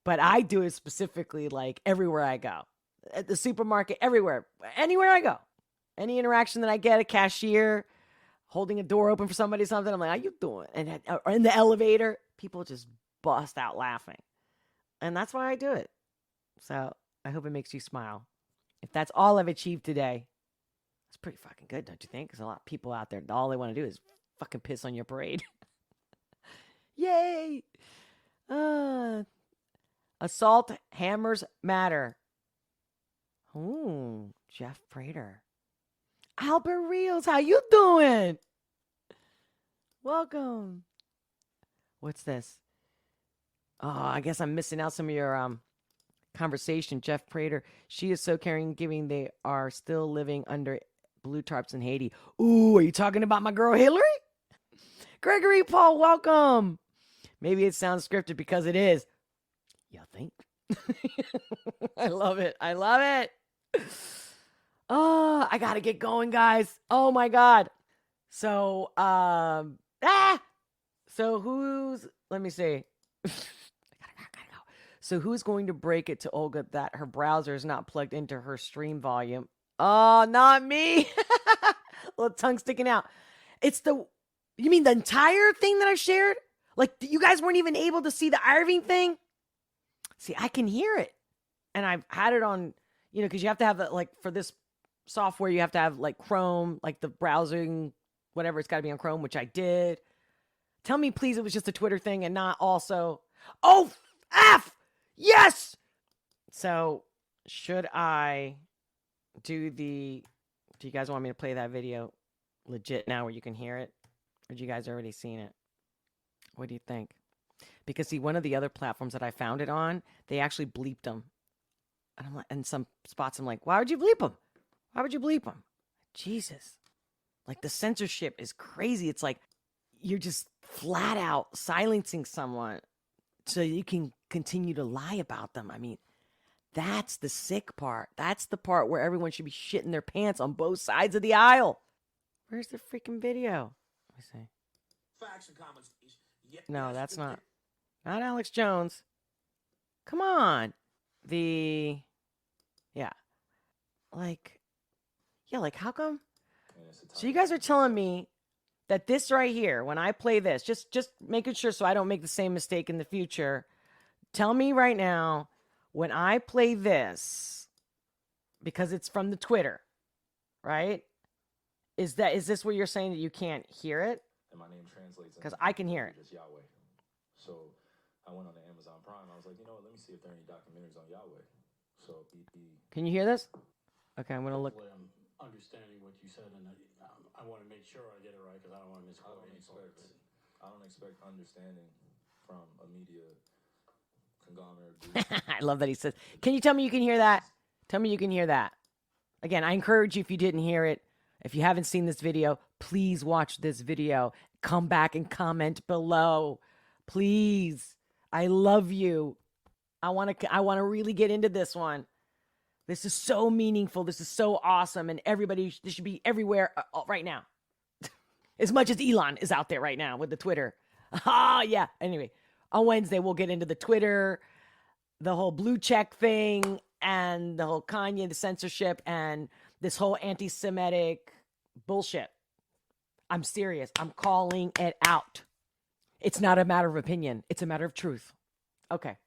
But I do it specifically like everywhere I go. At the supermarket, everywhere. Anywhere I go. Any interaction that I get, a cashier holding a door open for somebody or something, I'm like, how you doing? And or in the elevator, people just bust out laughing. And that's why I do it. So I hope it makes you smile. If that's all I've achieved today, it's pretty fucking good, don't you think? Because a lot of people out there, all they want to do is fucking piss on your parade. Yay! Assault hammers matter. Ooh, Jeff Prater. Albert Rios, how you doing? Welcome. What's this? Oh, I guess I'm missing out some of your conversation. Jeff Prater, she is so caring, giving. They are still living under blue tarps in Haiti. Ooh, are you talking about my girl Hillary? Gregory Paul, welcome. Maybe it sounds scripted because it is. You think? I love it. I love it. Oh, I gotta get going, guys. Oh my God. So, so who's, let me see. I gotta go. So who's going to break it to Olga that her browser is not plugged into her stream volume? Oh, not me. Little tongue sticking out. You mean the entire thing that I shared? Like, you guys weren't even able to see the Irving thing? See, I can hear it. And I've had it on, you know, because you have to have, like, for this software, you have to have, like, Chrome, like the browsing, whatever, it's got to be on Chrome, which I did. Tell me, please, it was just a Twitter thing and not also. Oh, F! Yes! So, should I do you guys want me to play that video legit now where you can hear it? Or do you guys already seen it? What do you think? Because, see, one of the other platforms that I found it on, they actually bleeped them. And I'm like, in some spots, I'm like, why would you bleep them? Why would you bleep them? Jesus. Like, the censorship is crazy. It's like you're just flat out silencing someone so you can continue to lie about them. I mean, that's the sick part. That's the part where everyone should be shitting their pants on both sides of the aisle. Where's the freaking video? Let me see. Facts and comments. No, that's not Alex Jones. Come on. Like, how come? So you guys are telling me that this right here, when I play this, just making sure so I don't make the same mistake in the future. Tell me right now, when I play this, because it's from the Twitter, right? Is this where you're saying that you can't hear it? And my name translates because I can hear it. Just Yahweh. So I went on the Amazon Prime. I was like, you know what? Let me see if there are any documentaries on Yahweh. So Can you hear this? Okay, I'm gonna look. I'm understanding what you said, and I want to make sure I get it right because I don't want to misquote any part. I don't expect understanding from a media conglomerate group. I love that he says, can you tell me you can hear that? Tell me you can hear that. Again, I encourage you, if you didn't hear it, if you haven't seen this video, please watch this video. Come back and comment below. Please. I love you. I want to really get into this one. This is so meaningful. This is so awesome. And this should be everywhere right now. As much as Elon is out there right now with the Twitter. Ah, yeah. Anyway, on Wednesday, we'll get into the Twitter, the whole blue check thing, and the whole Kanye, the censorship, and this whole anti-Semitic bullshit. I'm serious. I'm calling it out. It's not a matter of opinion. It's a matter of truth. Okay.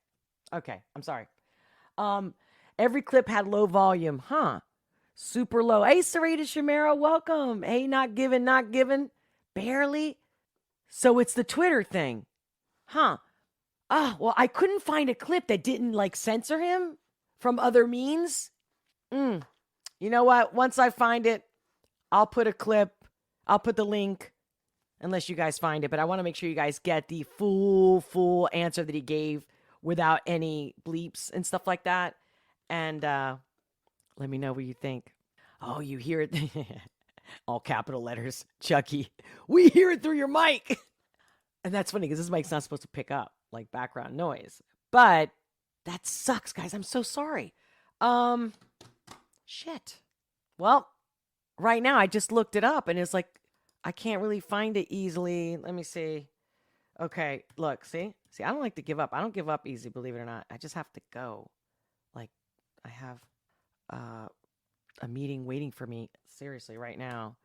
I'm sorry. Every clip had low volume. Super low. Hey, Sarita Shamara, welcome. Hey, not given. Barely. So it's the Twitter thing. Well, I couldn't find a clip that didn't censor him from other means. You know what? Once I find it, I'll put a clip. I'll put the link, unless you guys find it. But I want to make sure you guys get the full answer that he gave without any bleeps and stuff like that. And let me know what you think. Oh, you hear it. All capital letters. Chucky, we hear it through your mic. And that's funny because this mic's not supposed to pick up background noise. But that sucks, guys. I'm so sorry. Shit. Well, right now I just looked it up and it's I can't really find it easily. Let me see. Okay, look, see, I don't like to give up. I don't give up easy, believe it or not. I just have to go. I have a meeting waiting for me, seriously, right now.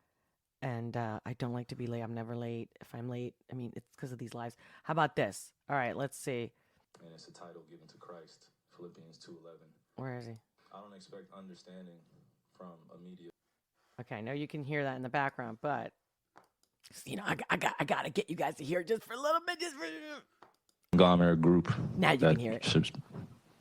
And I don't like to be late. I'm never late. If I'm late, it's because of these lives. How about this? All right, let's see. And it's a title given to Christ, Philippians 2:11. Where is he? I don't expect understanding from a media. Okay, I know you can hear that in the background, but I got to get you guys to hear it just for a little bit, Conglomerate group. Now you can hear it.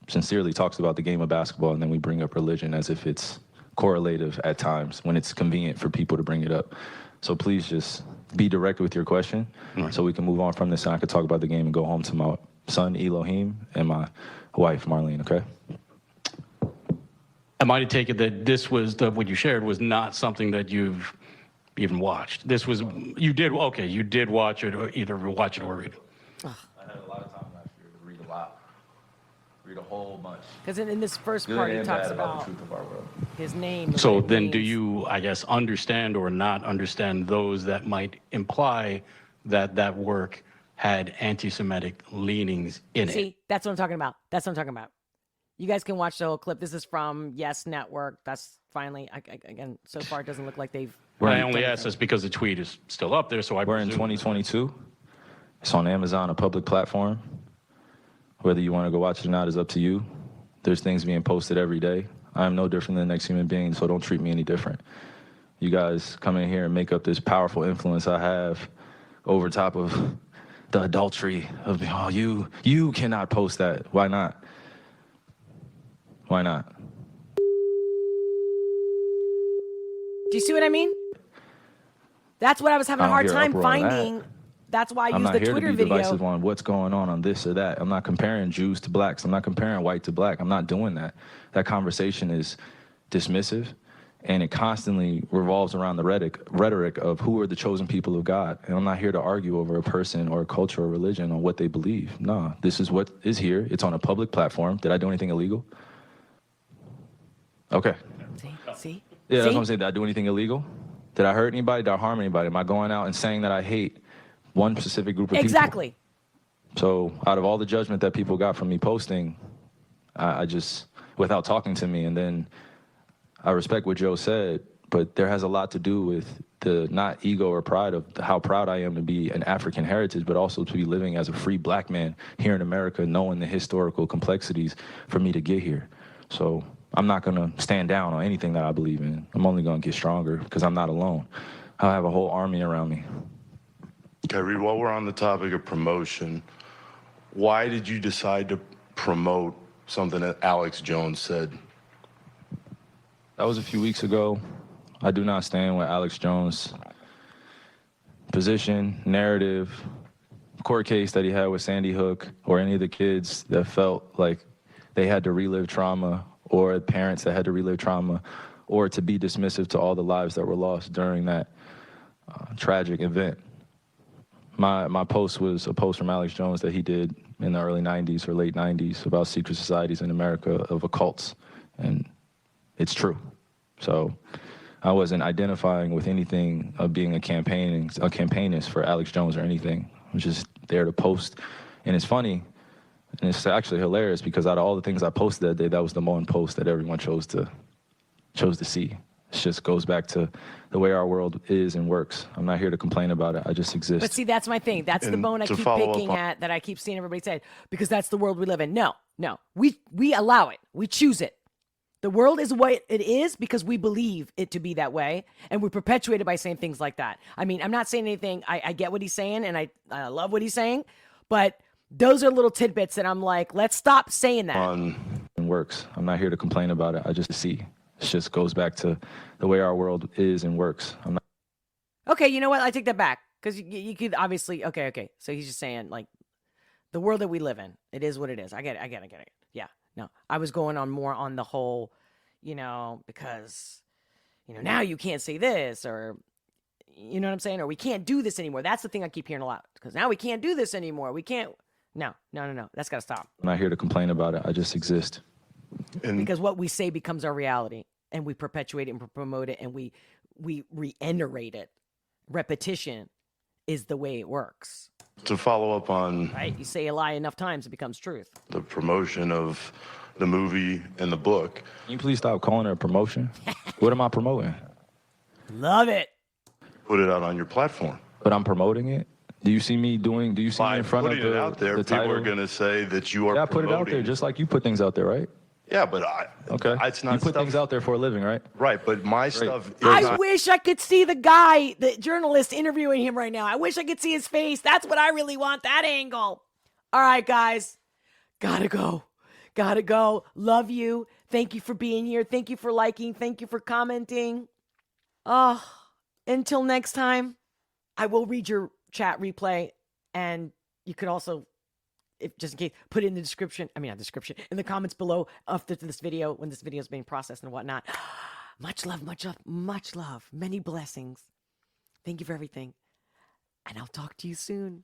Sincerely talks about the game of basketball, and then we bring up religion as if it's correlative at times when it's convenient for people to bring it up. So please just be direct with your question so we can move on from this and I could talk about the game and go home to my son, Elohim, and my wife, Marlene, okay? Am I to take it that this was what you shared was not something that you've even watched? This was, you did watch it, or either watch it or read it. I had a lot of time last year to read a lot. Read a whole bunch. Because in this first part, he talks about the truth of our world. his name. So then do you, I guess, understand or not understand those that might imply that work had anti-Semitic leanings in it? See, that's what I'm talking about. You guys can watch the whole clip. This is from Yes Network. That's finally, again, so far it doesn't look like they've... I only ask this because the tweet is still up there, so I We're in 2022. It's on Amazon, a public platform. Whether you want to go watch it or not is up to you. There's things being posted every day. I am no different than the next human being, so don't treat me any different. You guys come in here and make up this powerful influence I have over top of the adultery of, you cannot post that. Why not? Why not? Do you see what I mean? That's what I was having a hard time finding. That. That's why I I'm used not the here Twitter to be video. divisive on what's going on this or that. I'm not comparing Jews to blacks. I'm not comparing white to black. I'm not doing that. That conversation is dismissive, and it constantly revolves around the rhetoric of who are the chosen people of God. And I'm not here to argue over a person or a culture or religion on what they believe. No, this is what is here. It's on a public platform. Did I do anything illegal? Okay. See? Yeah, that's what I'm saying. Did I do anything illegal? Did I hurt anybody? Did I harm anybody? Am I going out and saying that I hate one specific group of people? Exactly. So out of all the judgment that people got from me posting, I just, without talking to me, and then I respect what Joe said, but there has a lot to do with the not ego or pride of how proud I am to be an African heritage, but also to be living as a free black man here in America, knowing the historical complexities for me to get here. So I'm not going to stand down on anything that I believe in. I'm only going to get stronger because I'm not alone. I have a whole army around me. Kyrie, while we're on the topic of promotion, why did you decide to promote something that Alex Jones said? That was a few weeks ago. I do not stand with Alex Jones' position, narrative, court case that he had with Sandy Hook or any of the kids that felt like they had to relive trauma, or parents that had to relive trauma, or to be dismissive to all the lives that were lost during that tragic event. My post was a post from Alex Jones that he did in the early 90s or late 90s about secret societies in America of occults, and it's true. So I wasn't identifying with anything of being a campaignist for Alex Jones or anything. I was just there to post. And it's funny, and it's actually hilarious, because out of all the things I posted that day, that was the one post that everyone chose to see. It just goes back to the way our world is and works. I'm not here to complain about it. I just exist. But see, that's my thing. That's the bone I keep picking at, that I keep seeing everybody say, because that's the world we live in. No. We allow it. We choose it. The world is what it is because we believe it to be that way, and we perpetuate it by saying things like that. I mean, I'm not saying anything. I get what he's saying, and I love what he's saying, but those are little tidbits that I'm like, let's stop saying that. It works. I'm not here to complain about it. I just see. It just goes back to the way our world is and works. I'm not. Okay, you know what? I take that back, because you could obviously. Okay. So he's just saying, like, the world that we live in, it is what it is. I get it. Yeah. No, I was going on more on the whole, because, now you can't say this, or, you know what I'm saying? Or we can't do this anymore. That's the thing I keep hearing a lot, because now we can't do this anymore. We can't. No. That's got to stop. I'm not here to complain about it. I just exist. Because what we say becomes our reality, and we perpetuate it and promote it, and we reiterate it. Repetition is the way it works. To follow up on right, you say a lie enough times, it becomes truth. The promotion of the movie and the book. Can you please stop calling it a promotion? What am I promoting? Love it. Put it out on your platform. But I'm promoting it. Do you see me in front of putting it out there, people are going to say that you are. Yeah, I put it out there just like you put things out there, right? Yeah, but it's not. You put things out there for a living, right? Right, but my stuff. I wish I could see the guy, the journalist interviewing him right now. I wish I could see his face. That's what I really want, that angle. All right, guys. Gotta go. Love you. Thank you for being here. Thank you for liking. Thank you for commenting. Until next time, I will read your chat replay, and you could also, if just in case, put it in the description. I mean, not description, in the comments below after this video, when this video is being processed and whatnot. Much love, much love, much love. Many blessings. Thank you for everything. And I'll talk to you soon.